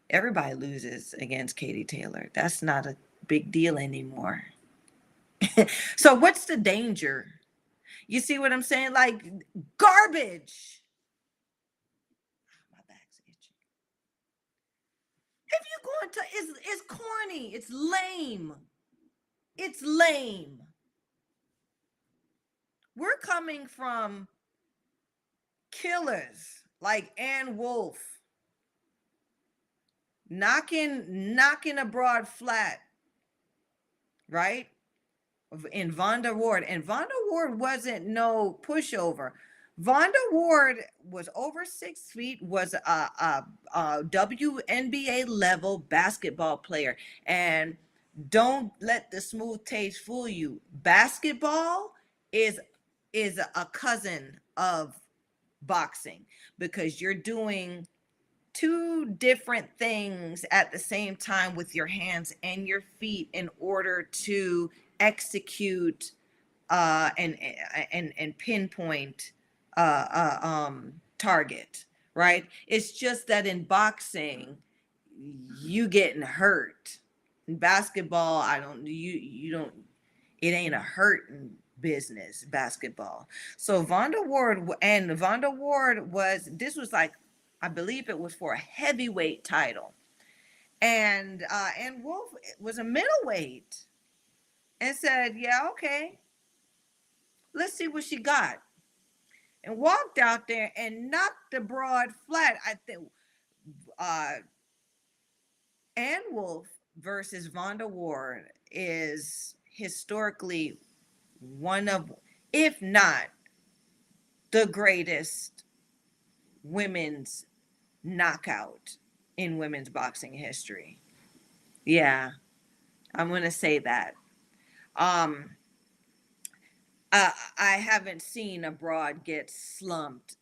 Everybody loses against Katie Taylor. That's not a big deal anymore. So what's the danger? You see what I'm saying? Like garbage. My back's itching. If you're going to, it's corny. It's lame. It's lame. We're coming from killers like Ann Wolfe, knocking a broad flat, right? In Vonda Ward. And Vonda Ward wasn't no pushover. Vonda Ward was over 6 feet, was a WNBA level basketball player. And don't let the smooth taste fool you. Basketball is a cousin of boxing, because you're doing two different things at the same time with your hands and your feet in order to execute and pinpoint target, right? It's just that in boxing you getting hurt. In basketball, you don't, it ain't a hurting business, basketball. So Vonda Ward was, this was like, I believe it was for a heavyweight title. And Wolf was a middleweight and said, yeah, okay, let's see what she got. And walked out there and knocked the broad flat. I think uh Ann Wolf versus Vonda Ward is historically one of, if not the greatest women's knockout in women's boxing history. Yeah, I'm gonna say that. Um, I haven't seen a broad get slumped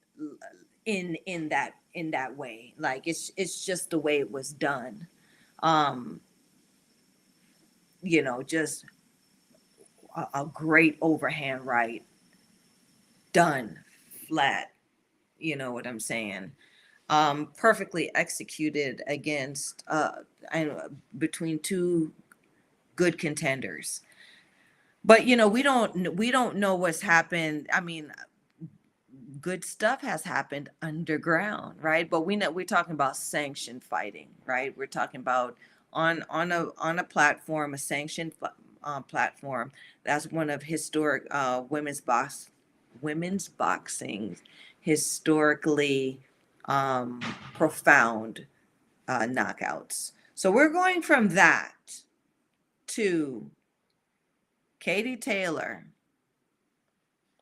in that way. Like it's just the way it was done. Um, just a great overhand right, done flat. You know what I'm saying? Perfectly executed against between two good contenders. But we don't know what's happened. I mean, good stuff has happened underground, right? But we're talking about sanctioned fighting, right? We're talking about on a platform, a sanctioned platform. That's one of historic women's boxing historically profound knockouts. So we're going from that to Katie Taylor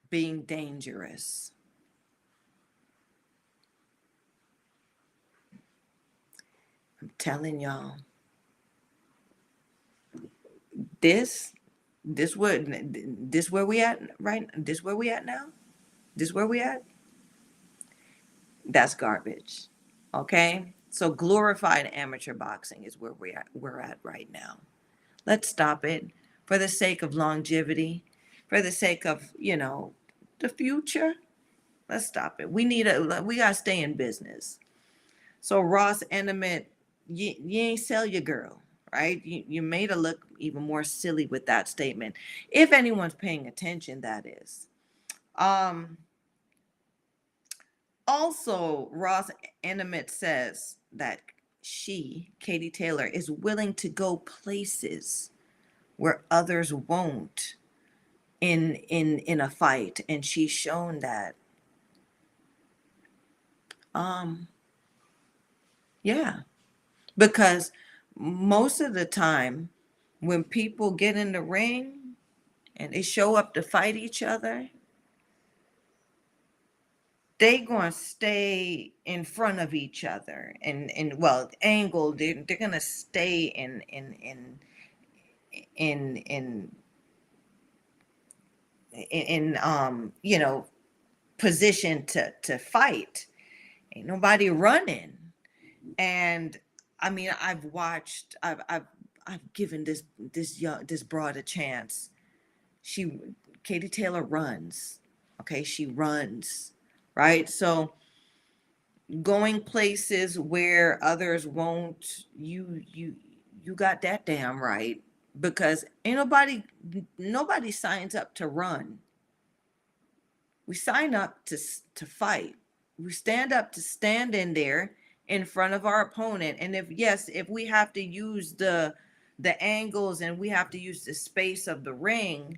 being dangerous. I'm telling y'all, this this where this where we at right? This where we at now? This where we at? That's garbage. Okay? So glorified amateur boxing is where we're at right now. Let's stop it for the sake of longevity, for the sake of, the future. Let's stop it. We gotta stay in business. So Ross Intimate, you ain't sell your girl, right? You made her look even more silly with that statement. If anyone's paying attention, that is. Um, Also, Ross Intimate says that Katie Taylor, is willing to go places where others won't in a fight, and she's shown that. Um, yeah, because most of the time when people get in the ring and they show up to fight each other, they gonna stay in front of each other and well angle. They're gonna stay in you know, position to fight. Ain't nobody running. And I mean, I've given this broad a chance. She Katie Taylor runs. Okay, she runs, right? So going places where others won't, you got that damn right. Because ain't nobody signs up to run. We sign up to fight. We stand up to stand in there in front of our opponent. And if we have to use the angles and we have to use the space of the ring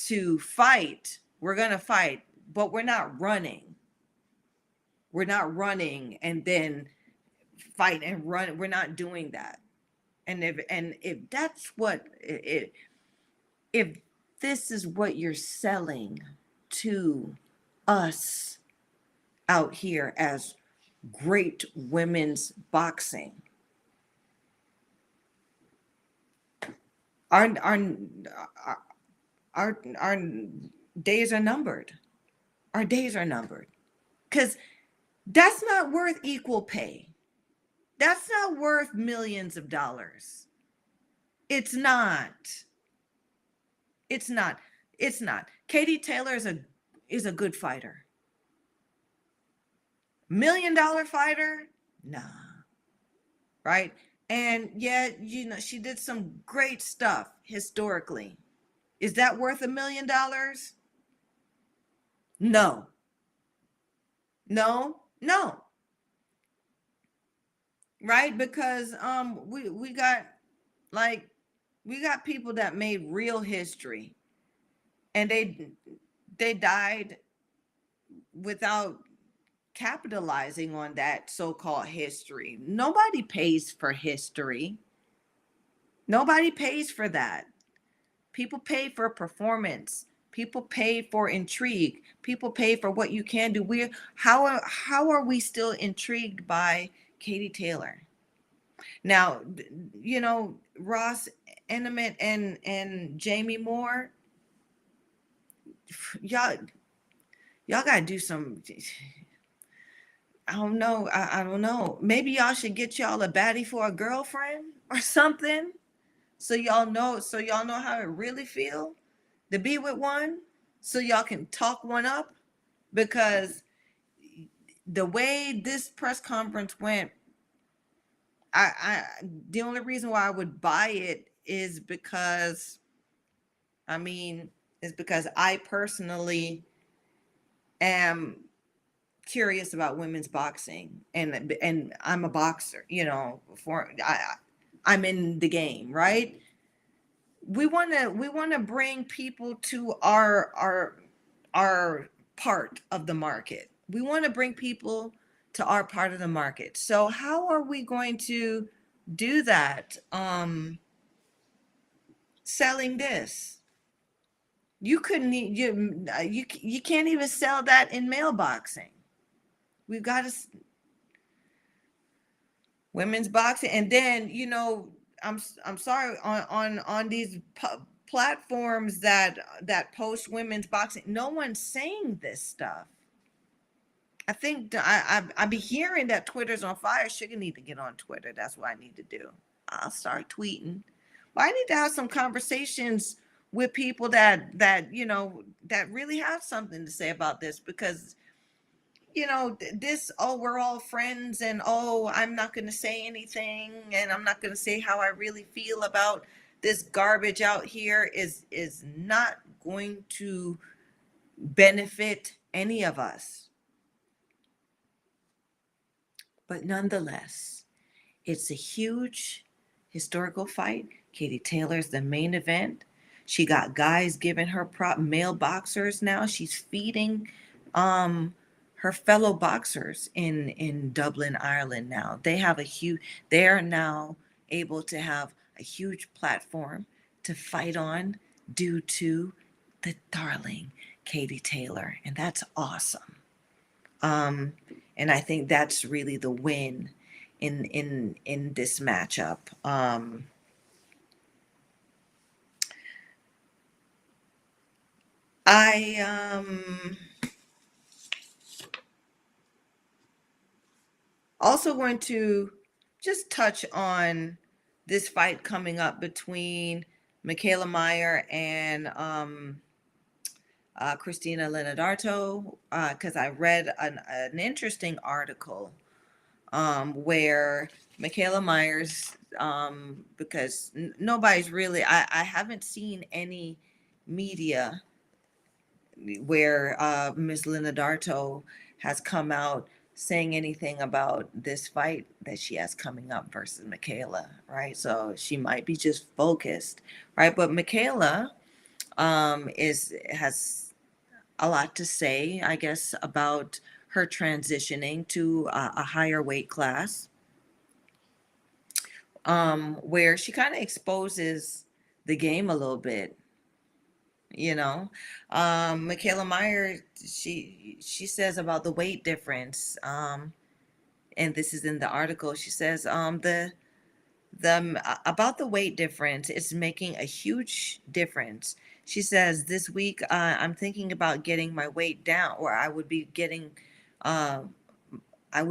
to fight, we're gonna fight, but we're not running. We're not running and then fight and run. We're not doing that. And if that's what it if this is what you're selling to us out here as great women's boxing, our our days are numbered. Our days are numbered, because that's not worth equal pay. That's not worth millions of dollars. It's not. It's not. It's not. Katie Taylor is a good fighter. $1 million fighter? Nah. Right? And yet, she did some great stuff historically. Is that worth $1 million? No. No. No. Right? Because we got like we got people that made real history, and they died without capitalizing on that so-called history. Nobody pays for history. Nobody pays for that. People pay for performance. People pay for intrigue. People pay for what you can do. How are we still intrigued by Katie Taylor? Now, Ross Intimate and Jamie Moore, y'all gotta do some. I don't know. I don't know. Maybe y'all should get y'all a baddie for a girlfriend or something, so y'all know. So y'all know how it really feel to be with one, so y'all can talk one up. Because the way this press conference went, I the only reason why I would buy it is because, I personally am curious about women's boxing, and I'm a boxer, I'm in the game, right? We want to bring people to our part of the market. We want to bring people to our part of the market. So how are we going to do that? Selling this. You couldn't you can't even sell that in mailboxing. We've got to women's boxing, and then I'm sorry, on these platforms that post women's boxing, no one's saying this stuff. I think I be hearing that Twitter's on fire. Sugar need to get on Twitter. That's what I need to do. I'll start tweeting. But I need to have some conversations with people that really have something to say about this, because this, oh, we're all friends, and oh, I'm not going to say anything, and I'm not going to say how I really feel about this garbage out here, is not going to benefit any of us. But nonetheless, it's a huge historical fight. Katie Taylor's the main event. She got guys giving her male boxers now. She's feeding her fellow boxers in Dublin, Ireland now. They are now able to have a huge platform to fight on due to the darling Katie Taylor. And that's awesome. Um, and I think that's really the win in this matchup. I also going to just touch on this fight coming up between Michaela Meyer and Christina Leonardo, because I read an interesting article where Michaela Myers, because nobody's really, I haven't seen any media where Ms. Leonardo has come out saying anything about this fight that she has coming up versus Michaela, right? So she might be just focused, right? But Michaela is has a lot to say, I guess, about her transitioning to a higher weight class, where she kind of exposes the game a little bit. You know, Michaela Meyer, she says about the weight difference, and this is in the article. She says the about the weight difference, it's making a huge difference. She says this week I'm thinking about getting my weight down, or uh, I would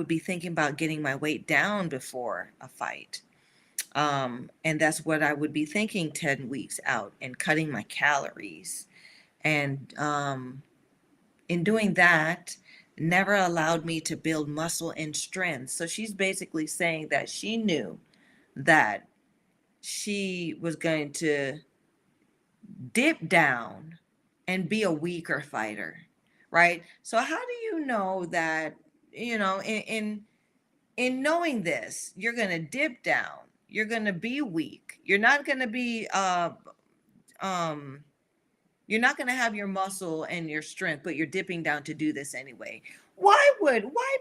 be thinking about getting my weight down before a fight. And that's what I would be thinking 10 weeks out, and cutting my calories. And in doing that, never allowed me to build muscle and strength. So she's basically saying that she knew that she was going to dip down and be a weaker fighter, right? So how do you know that, in knowing this, you're going to dip down, you're going to be weak, you're not going to be um you're not going to have your muscle and your strength, but you're dipping down to do this anyway. Why,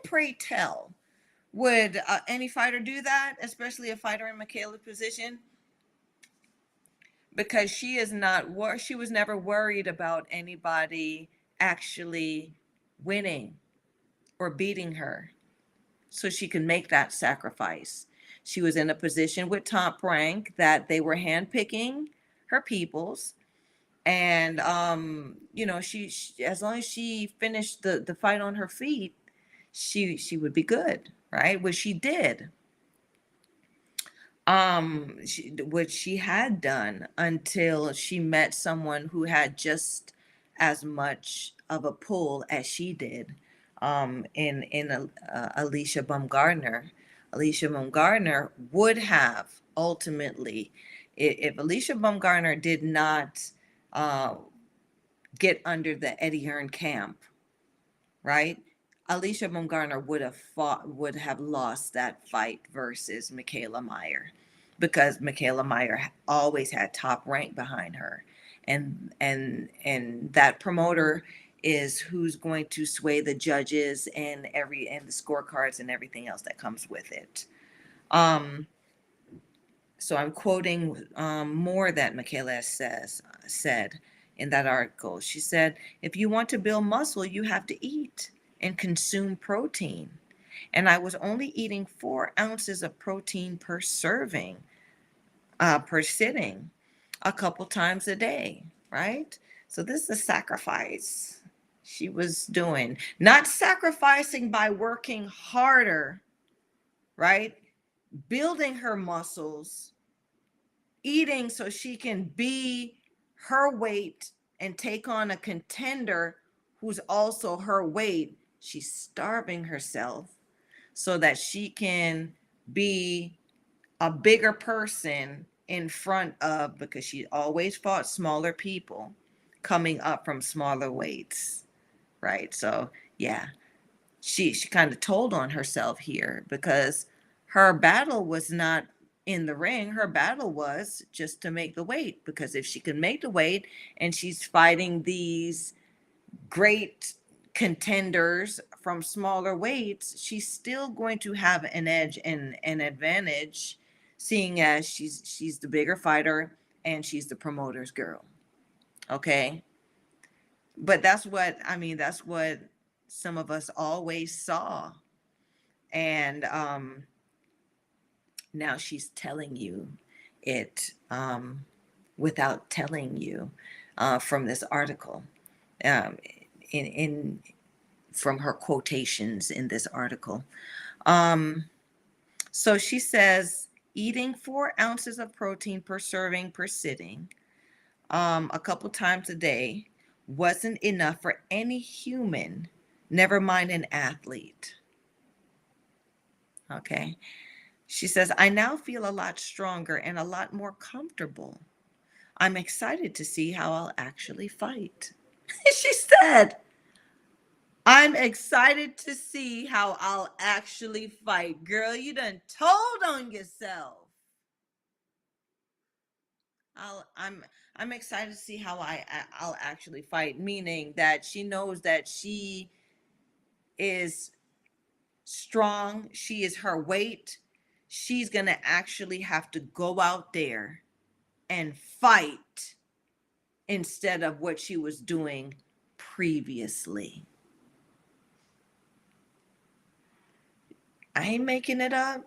pray tell, would any fighter do that, especially a fighter in Michaela's position? Because she was never worried about anybody actually winning or beating her, so she could make that sacrifice. She was in a position with Top Rank that they were handpicking her peoples, and she, as long as she finished the fight on her feet, she would be good, right? Which she did. Which she had done until she met someone who had just as much of a pull as she did, in Alicia Baumgardner. Alicia Baumgardner would have ultimately, if Alicia Baumgardner did not uh, get under the Eddie Hearn camp, right? Alicia Baumgardner would have lost that fight versus Michaela Meyer, because Michaela Meyer always had Top Rank behind her, and that promoter is who's going to sway the judges and the scorecards and everything else that comes with it. Um, so I'm quoting more that Michaela said in that article. She said, "If you want to build muscle, you have to eat and consume protein. And I was only eating 4 ounces of protein per serving, per sitting, a couple times a day, right? So this is a sacrifice she was doing, not sacrificing by working harder, right? Building her muscles, eating so she can be her weight and take on a contender who's also her weight. She's starving herself so that she can be a bigger person in front of, because she always fought smaller people coming up from smaller weights, right? So yeah, she kind of told on herself here, because her battle was not in the ring. Her battle was just to make the weight, because if she could make the weight and she's fighting these great contenders from smaller weights, she's still going to have an edge and an advantage, seeing as she's the bigger fighter and she's the promoter's girl. Okay. But that's what I mean, that's what some of us always saw. And now she's telling you it, without telling you, from this article, um, in from her quotations in this article. Um, so she says eating 4 ounces of protein per serving per sitting, a couple times a day, wasn't enough for any human, never mind an athlete. Okay. She says, I now feel a lot stronger and a lot more comfortable. I'm excited to see how I'll actually fight. She said, I'm excited to see how I'll actually fight. Girl, you done told on yourself. I'll I'm I'm excited to see how I'll actually fight, meaning that she knows that she is strong, she is her weight. She's going to actually have to go out there and fight instead of what she was doing previously. I ain't making it up.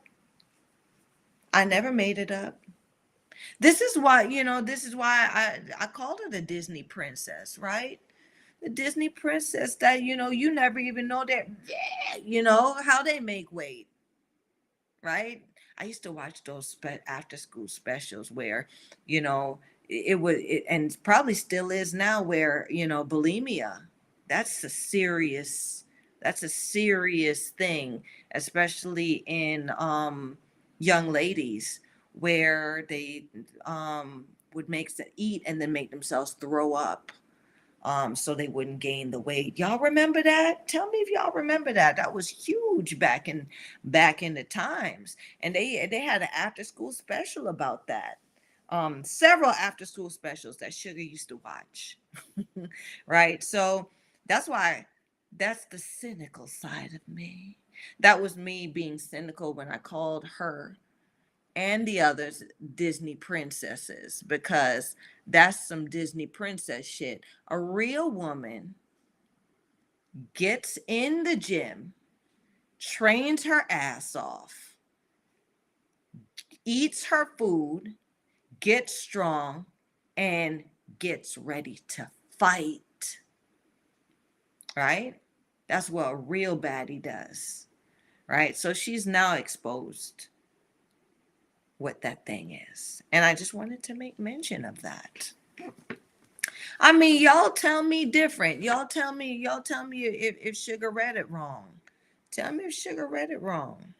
I never made it up. This is why, this is why I called her the Disney princess, right? The Disney princess that, you never even know that, yeah, how they make weight, right? I used to watch those after school specials where, it was, and probably still is now, where, bulimia, that's a serious, that's a serious thing, especially in young ladies, where they would make eat and then make themselves throw up, so they wouldn't gain the weight. Y'all remember that? Tell me if y'all remember that. That was huge back in the times, and they had an after school special about that. Several after school specials that Sugar used to watch, right? So that's why, that's the cynical side of me. That was me being cynical when I called her and the others Disney princesses, because that's some Disney princess shit. A real woman gets in the gym, trains her ass off, eats her food, gets strong, and gets ready to fight, right? That's what a real baddie does, right? So she's now exposed what that thing is. And I just wanted to make mention of that. I mean, y'all tell me different. Y'all tell me if Sugar read it wrong. Tell me if Sugar read it wrong.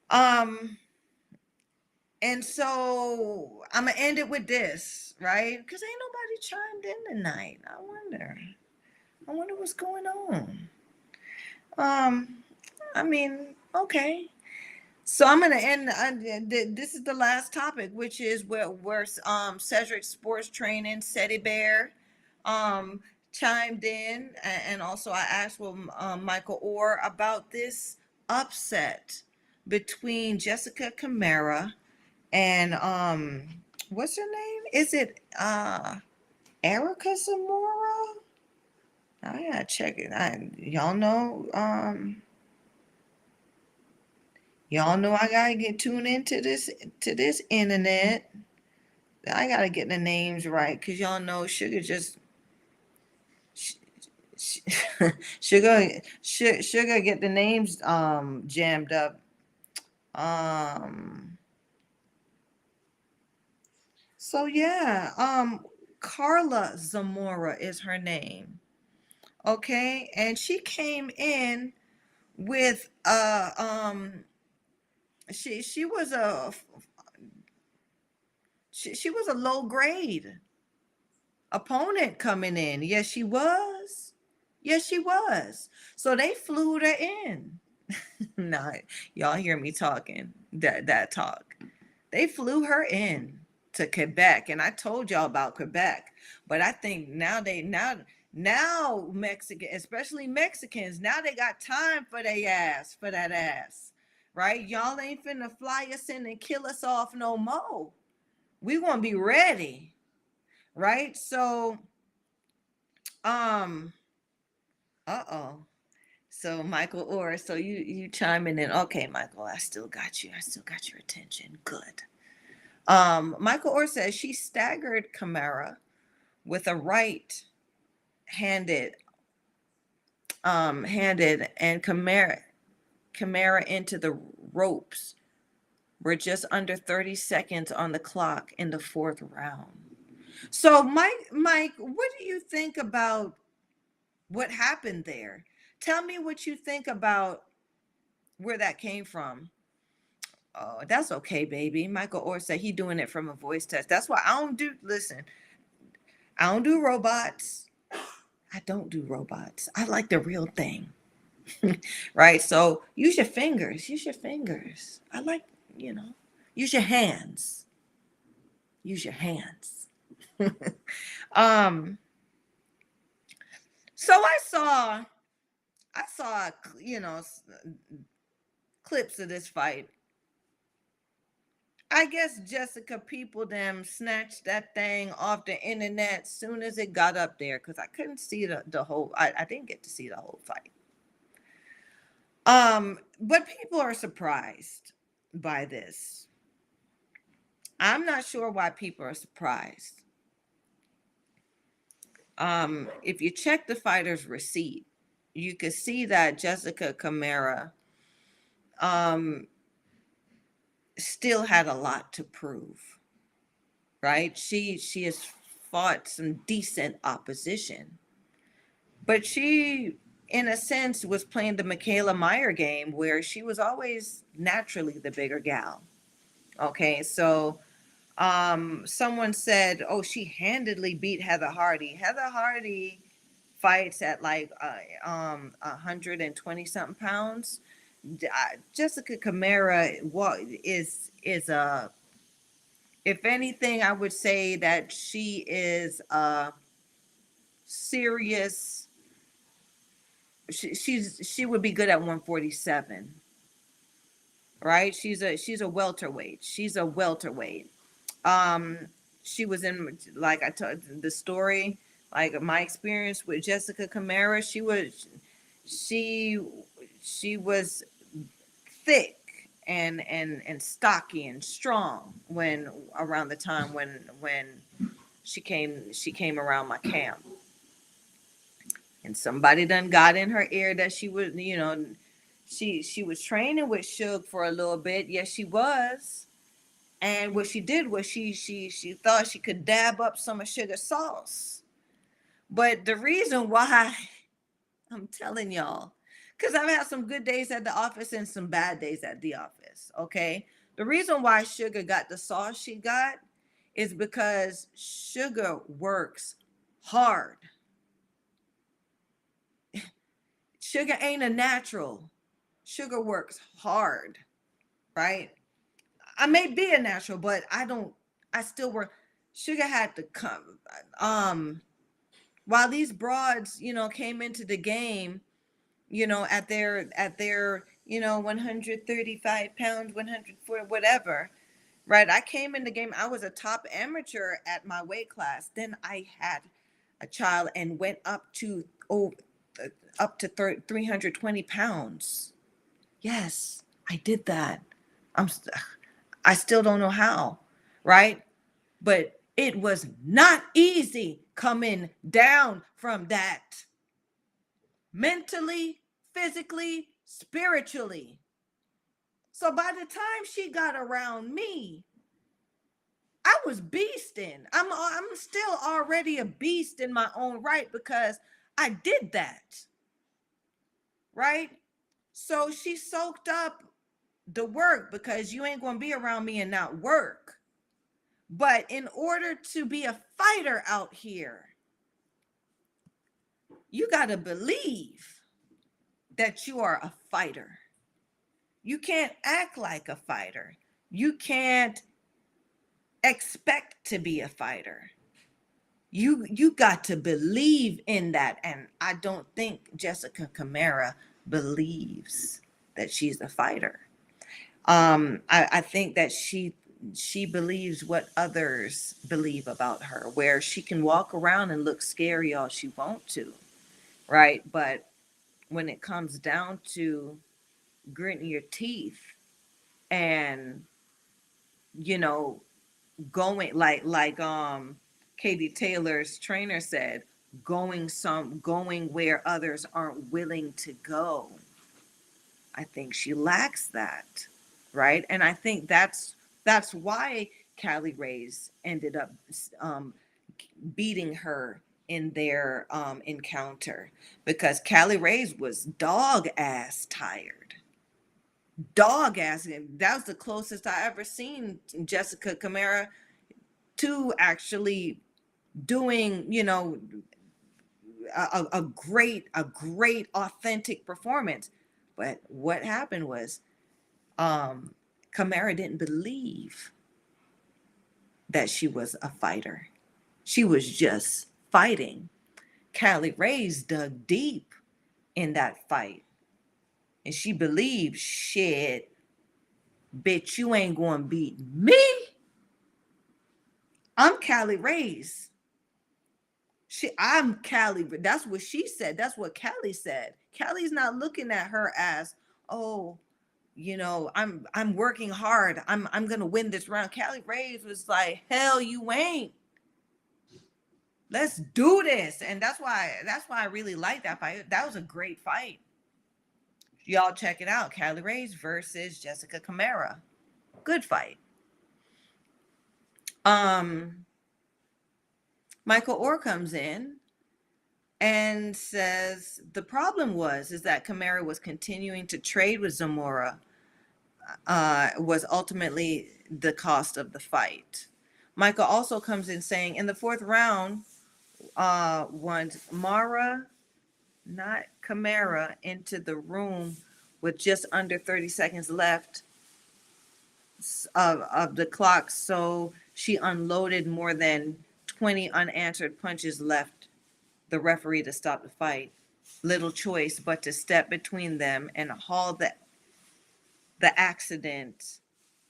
Um, and so I'm gonna end it with this, right? Because ain't nobody chimed in tonight. I wonder what's going on. Um, I mean, okay. So I'm gonna end. This is the last topic, which is where Cedric Sports Training, Seti Bear, um, chimed in, and also I asked Michael Orr about this upset between Jessica Camara and what's her name? Is it Erica Zamora? I gotta check it. Y'all know I gotta get tuned into this internet. I gotta get the names right, because y'all know Sugar just sh- sh- Sugar get the names jammed up. Um so yeah, Carla Zamora is her name. Okay, and she came in with she was she was a low grade opponent coming in. Yes, she was. Yes, she was. So they flew her in. Nah, y'all hear me talking that talk. They flew her in to Quebec, and I told y'all about Quebec. But I think now Mexican, especially Mexicans, now they got time for they ass for that ass, right? Y'all ain't finna fly us in and kill us off no more. We gonna be ready, right? So, um, uh-oh. So Michael Orr, so you chiming in. Okay, Michael, I still got you. I still got your attention. Good. Michael Orr says she staggered Kamara with a right-handed handed and Kamara into the ropes. We're just under 30 seconds on the clock in the fourth round. So Mike, what do you think about what happened there? Tell me what you think about where that came from. Oh, that's okay, baby. Michael Orr said he doing it from a voice test. That's why I don't do. Listen, I don't do robots. I don't do robots. I like the real thing, right? So use your fingers. Use your fingers. I like, you know, use your hands. Use your hands. um. So I saw, clips of this fight. I guess Jessica people them snatched that thing off the internet soon as it got up there because I couldn't see the whole. I didn't get to see the whole fight. But people are surprised by this. I'm not sure why people are surprised. If you check the fighter's receipt, you could see that Jessica Camara still had a lot to prove. Right? She has fought some decent opposition, but she, in a sense, was playing the Michaela Meyer game where she was always naturally the bigger gal. Okay, so someone said, "Oh, she handedly beat Heather Hardy." Heather Hardy fights at like 120 something pounds. Jessica Camara is a, if anything, I would say that she is a serious. She would be good at 147, right? She's a welterweight. She's a welterweight. Um, she was in, like I told the story, like my experience with Jessica Camara. She she was thick and stocky and strong when around the time when she came around my camp, and somebody done got in her ear that she was, she was training with Suge for a little bit. Yes, she was. And what she did was she thought she could dab up some of Sugar sauce. But the reason why, I'm telling y'all, because I've had some good days at the office and some bad days at the office. Okay. The reason why Sugar got the sauce she got is because Sugar works hard. Sugar ain't a natural. Sugar works hard, right? I may be a natural, but I still work. Sugar had to come. While these broads, came into the game, at their 135 pounds, 104, whatever, right? I came in the game. I was a top amateur at my weight class. Then I had a child and went up to 320 pounds. Yes, I did that. I'm I still don't know how, right? But it was not easy coming down from that, mentally, physically, spiritually. So by the time she got around me, I was beasting. I'm still already a beast in my own right because I did that, right? So she soaked up the work because you ain't going to be around me and not work. But in order to be a fighter out here, you got to believe that you are a fighter. You can't act like a fighter. You can't expect to be a fighter. You got to believe in that. And I don't think Jessica Camara believes that she's a fighter. I think that she believes what others believe about her, where she can walk around and look scary all she wants to, right? But when it comes down to gritting your teeth and, you know, going like Katie Taylor's trainer said, going where others aren't willing to go. I think she lacks that, right? And I think that's why Callie Ray's ended up um, beating her in their encounter, because Callie Ray's was dog ass tired. Dog ass. That was the closest I ever seen Jessica Camara to actually doing, a great authentic performance. But what happened was, Camara didn't believe that she was a fighter. She was just fighting. Callie Ray's dug deep in that fight. And she believed, shit, bitch, you ain't gonna beat me. I'm Callie Ray's. I'm Callie. That's what she said. That's what Callie said. Callie's not looking at her as, oh, I'm working hard. I'm gonna win this round. Callie Ray's was like, hell, you ain't. Let's do this. And that's why I really like that fight. That was a great fight. Y'all check it out. Callie Ray's versus Jessica Camara. Good fight. Um, Michael Orr comes in and says the problem is that Camara was continuing to trade with Zamora, was ultimately the cost of the fight. Michael also comes in saying in the fourth round, once Mara, not Camara, into the room with just under 30 seconds left of the clock, so she unloaded more than 20 unanswered punches, left the referee to stop the fight. Little choice but to step between them and halt the accident.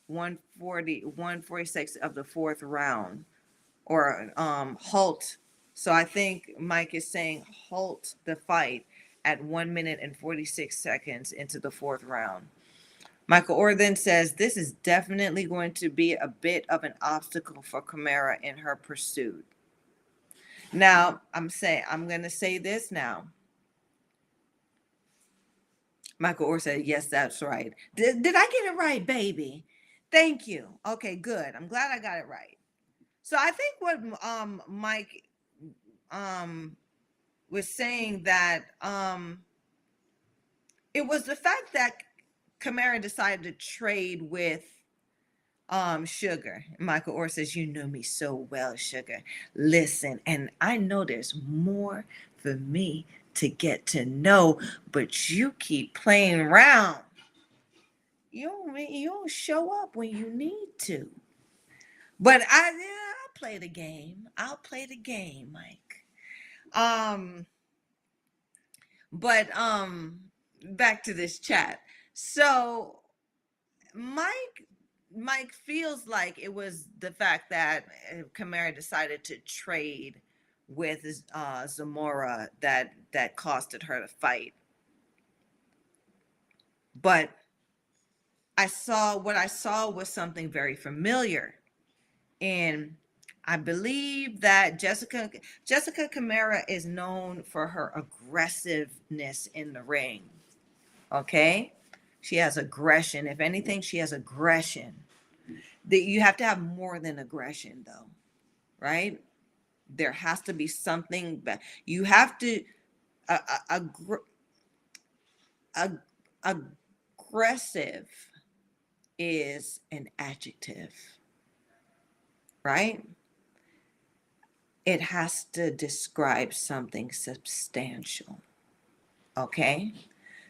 146 of the fourth round, or halt. So I think Mike is saying halt the fight at 1 minute and 46 seconds into the fourth round. Michael Orr then says this is definitely going to be a bit of an obstacle for Camara in her pursuit. Now, I'm going to say this now. Michael Orr said, yes, that's right. Did I get it right, baby? Thank you. Okay, good. I'm glad I got it right. So I think what Mike was saying, that it was the fact that Camara decided to trade with Sugar. Michael Orr says, you know me so well, Sugar. Listen, and I know there's more for me to get to know, but you keep playing around. You don't show up when you need to. But I'll play the game. I'll play the game, Mike. But back to this chat. So Mike feels like it was the fact that Camara decided to trade with Zamora that costed her the fight. But what I saw was something very familiar. And I believe that Jessica Camara is known for her aggressiveness in the ring. Okay? She has aggression. If anything, she has aggression. You have to have more than aggression, though, right? There has to be something. You have to a, a, a, aggressive is an adjective, right? It has to describe something substantial. Okay.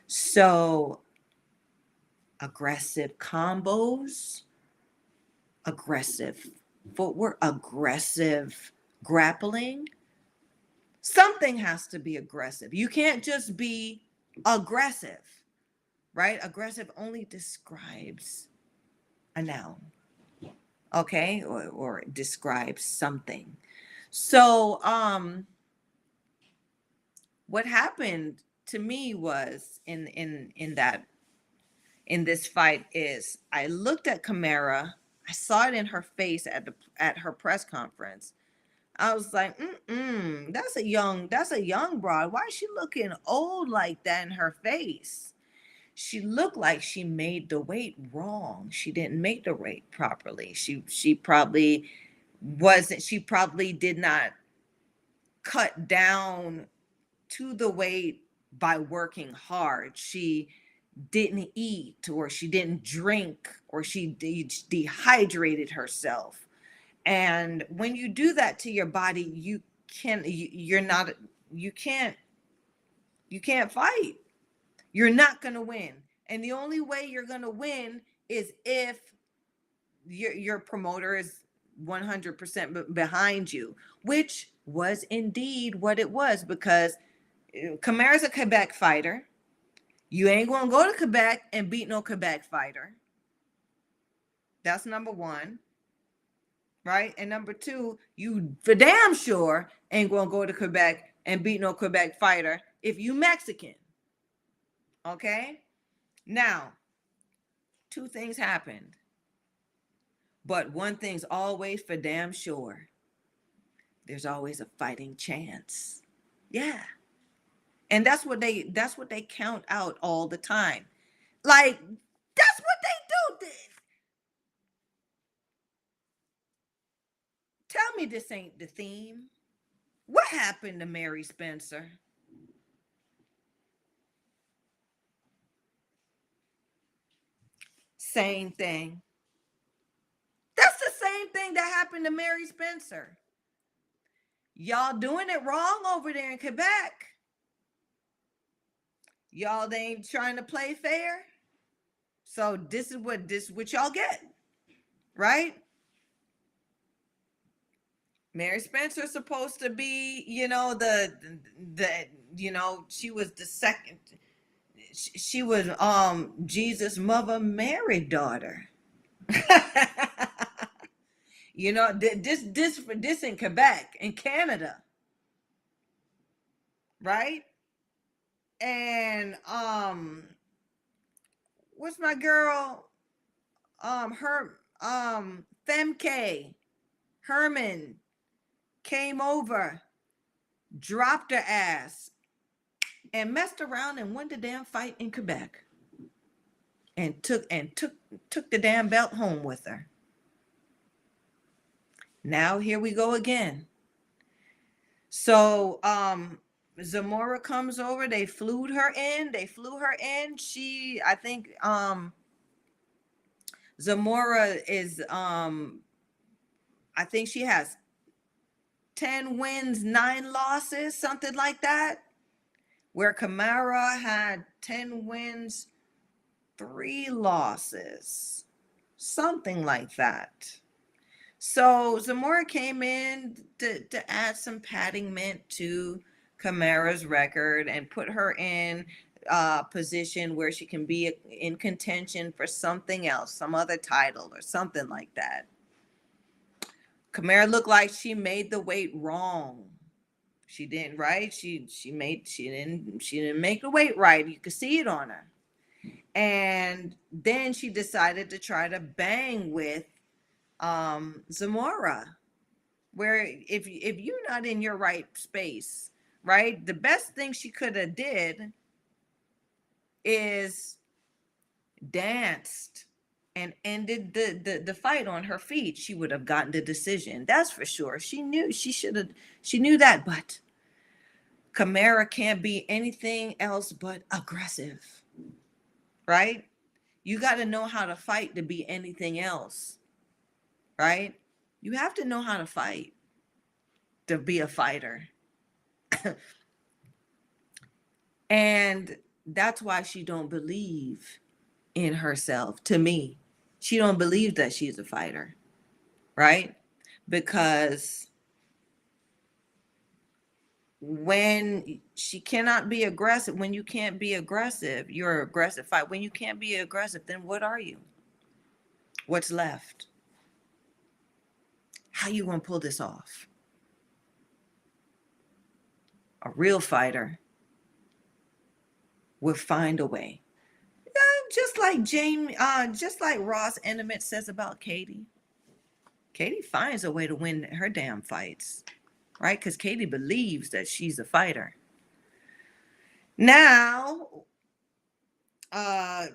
So aggressive combos, aggressive footwork, aggressive grappling. Something has to be aggressive. You can't just be aggressive, right? Aggressive only describes a noun, okay, or describes something. So, what happened to me was in this fight is I looked at Kamara. I saw it in her face at her press conference. I was like, that's a young broad. Why is she looking old like that in her face? She looked like she made the weight wrong. She didn't make the weight properly. She probably wasn't. She probably did not cut down to the weight by working hard. She didn't eat, or she didn't drink, or she dehydrated herself. And when you do that to your body, you're not, you can't, you can't fight. You're not going to win. And the only way you're going to win is if your promoter is 100% behind you, which was indeed what it was, because Kamara's a Quebec fighter. You ain't going to go to Quebec and beat no Quebec fighter. That's number one. Right? And number two, you for damn sure ain't going to go to Quebec and beat no Quebec fighter if you Mexican. Okay? Now, two things happened. But one thing's always for damn sure. There's always a fighting chance. Yeah. And that's what they count out all the time. Like, that's what they do. Tell me this ain't the theme. What happened to Mary Spencer? Same thing. That's the same thing that happened to Mary Spencer. Y'all doing it wrong over there in Quebec. Y'all, they ain't trying to play fair. So this is what y'all get, right? Mary Spencer's supposed to be, she was the second. She was Jesus' mother Mary daughter. this in Quebec, in Canada, right? And what's my girl? Her Femke Herman came over, dropped her ass, and messed around and won the damn fight in Quebec. And took the damn belt home with her. Now here we go again. So Zamora comes over. They flew her in. I think Zamora is I think she has 10 wins, 9 losses, something like that. Where Kamara had 10 wins, 3 losses, something like that. So Zamora came in to add some paddingment to Kamara's record and put her in a position where she can be in contention for something else, some other title or something like that. Kamara looked like she made the weight wrong. She didn't, right? She didn't make the weight right. You could see it on her. And then she decided to try to bang with Zamora, where if you're not in your right space, right, the best thing she could have did is danced and ended the fight on her feet. She would have gotten the decision, that's for sure. She knew that. But Chimera can't be anything else but aggressive, right? You got to know how to fight to be anything else, right? You have to know how to fight to be a fighter. And that's why she don't believe in herself. To me, she don't believe that she's a fighter, right? Because when she cannot be aggressive, when you can't be aggressive, you're an aggressive fight. When you can't be aggressive, then what are you? What's left? How you gonna pull this off? A real fighter will find a way. Just like just like Ross Intimate says about Katie. Katie finds a way to win her damn fights, right? Because Katie believes that she's a fighter. Now, uh,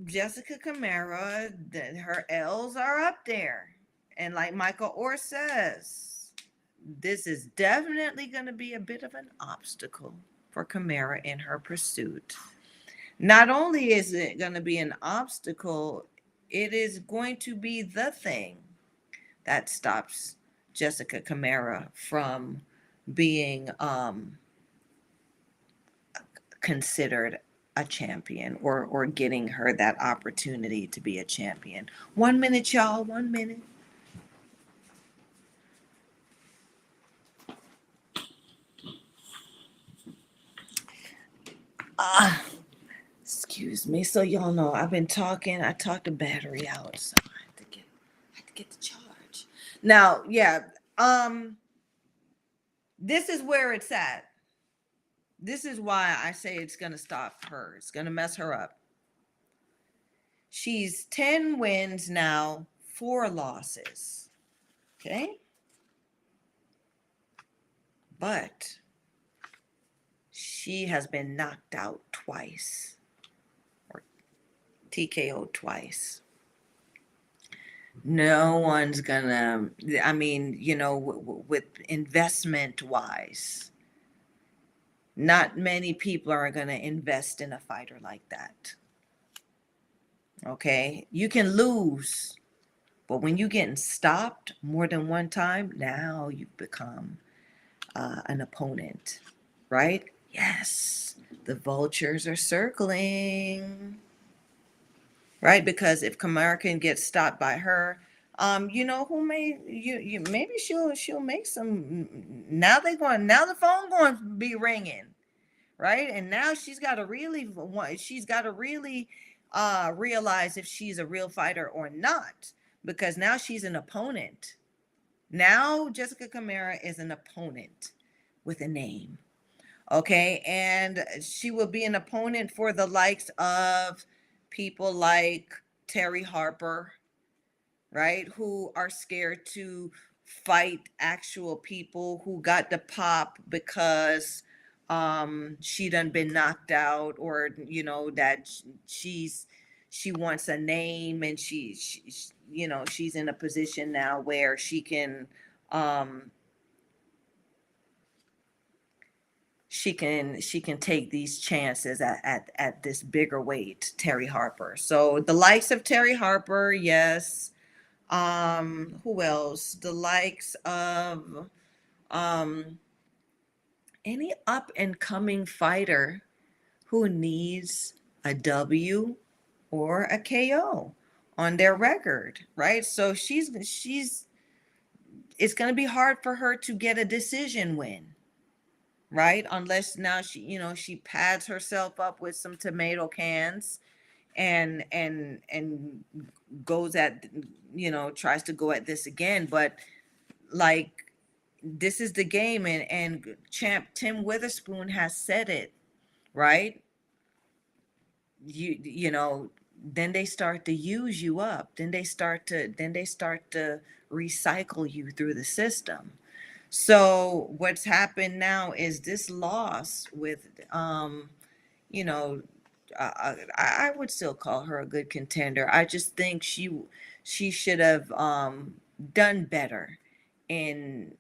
Jessica Camara, her L's are up there. And like Michael Orr says, this is definitely going to be a bit of an obstacle for Camara in her pursuit. Not only is it going to be an obstacle, it is going to be the thing that stops Jessica Camara from being considered a champion, or getting her that opportunity to be a champion. 1 minute, y'all, 1 minute. Excuse me. So y'all know I've been talking. I talked the battery out, so I had to get the charge. Now, yeah. This is where it's at. This is why I say it's gonna stop her. It's gonna mess her up. She's 10 wins now, 4 losses. Okay. But she has been knocked out twice, or TKO'd twice. No one's gonna, I mean, with investment wise, not many people are gonna invest in a fighter like that. Okay, you can lose, but when you're getting stopped more than one time, now you've become an opponent, right? Yes, the vultures are circling, right? Because if Kamara can get stopped by her, who may you maybe she'll make some. Now the phone going to be ringing, right? And now she's got to really realize if she's a real fighter or not, because now she's an opponent. Now Jessica Camara is an opponent with a name. Okay, and she will be an opponent for the likes of people like Terry Harper, right? Who are scared to fight actual people who got the pop because she done been knocked out, or that she wants a name, and she's in a position now where um she can take these chances at this bigger weight, Terry Harper. So the likes of Terry Harper, yes. Who else? The likes of um any up and coming fighter who needs a W or a KO on their record, right? So she's it's going to be hard for her to get a decision win, right? Unless now she pads herself up with some tomato cans and goes at tries to go at this again. But like, this is the game, and champ Tim Witherspoon has said it, right? Then they start to use you up, then they start to recycle you through the system. So what's happened now is this loss with, you know, I would still call her a good contender. I just think she should have done better in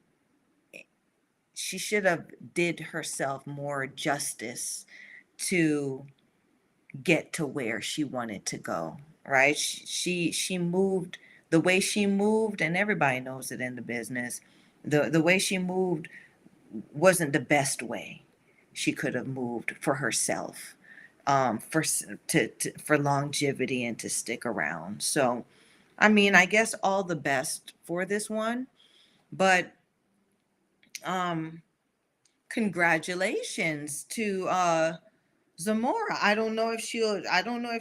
she should have did herself more justice to get to where she wanted to go, right? She moved the way she moved, and everybody knows it in the business. The way she moved wasn't the best way she could have moved for herself, for longevity and to stick around. So, I mean, I guess all the best for this one, but um, congratulations to Zamora. I don't know if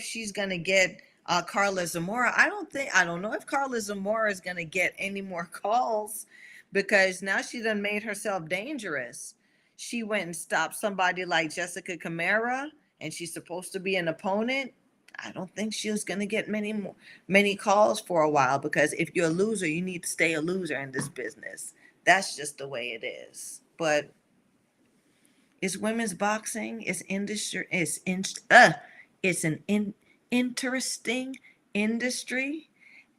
she's gonna get Carla Zamora. I don't know if Carla Zamora is gonna get any more calls, because now she done made herself dangerous. She went and stopped somebody like Jessica Camara, and she's supposed to be an opponent. I don't think she was gonna get many calls for a while, because if you're a loser, you need to stay a loser in this business. That's just the way it is. But it's women's boxing. It's industry. It's an interesting industry,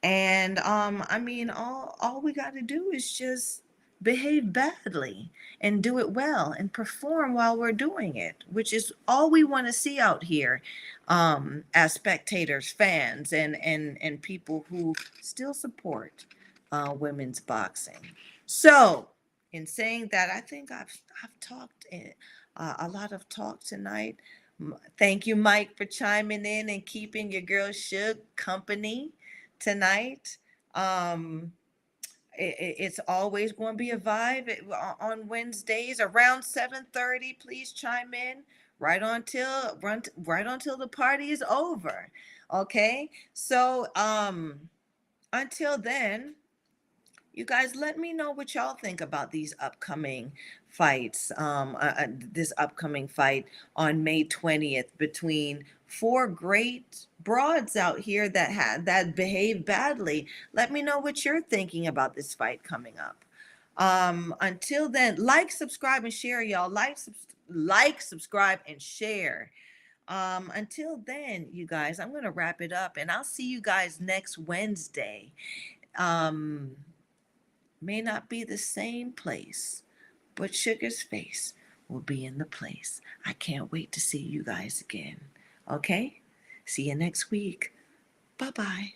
and I mean, all we got to do is just behave badly and do it well and perform while we're doing it, which is all we want to see out here, as spectators, fans, and people who still support women's boxing. So, in saying that, I think I've talked a lot of talk tonight. Thank you, Mike, for chiming in and keeping your girl Shug company tonight. Um, it's always going to be a vibe on Wednesdays around 7:30. Please chime in right until the party is over. Okay, so until then, you guys, let me know what y'all think about these upcoming fights. This upcoming fight on May 20th between four great broads out here that behave badly. Let me know what you're thinking about this fight coming up. Until then, like, subscribe, and share, y'all. Like, subscribe, and share. Until then, you guys, I'm gonna wrap it up, and I'll see you guys next Wednesday. Um, may not be the same place, but Sugar's face will be in the place. I can't wait to see you guys again. Okay? See you next week. Bye bye.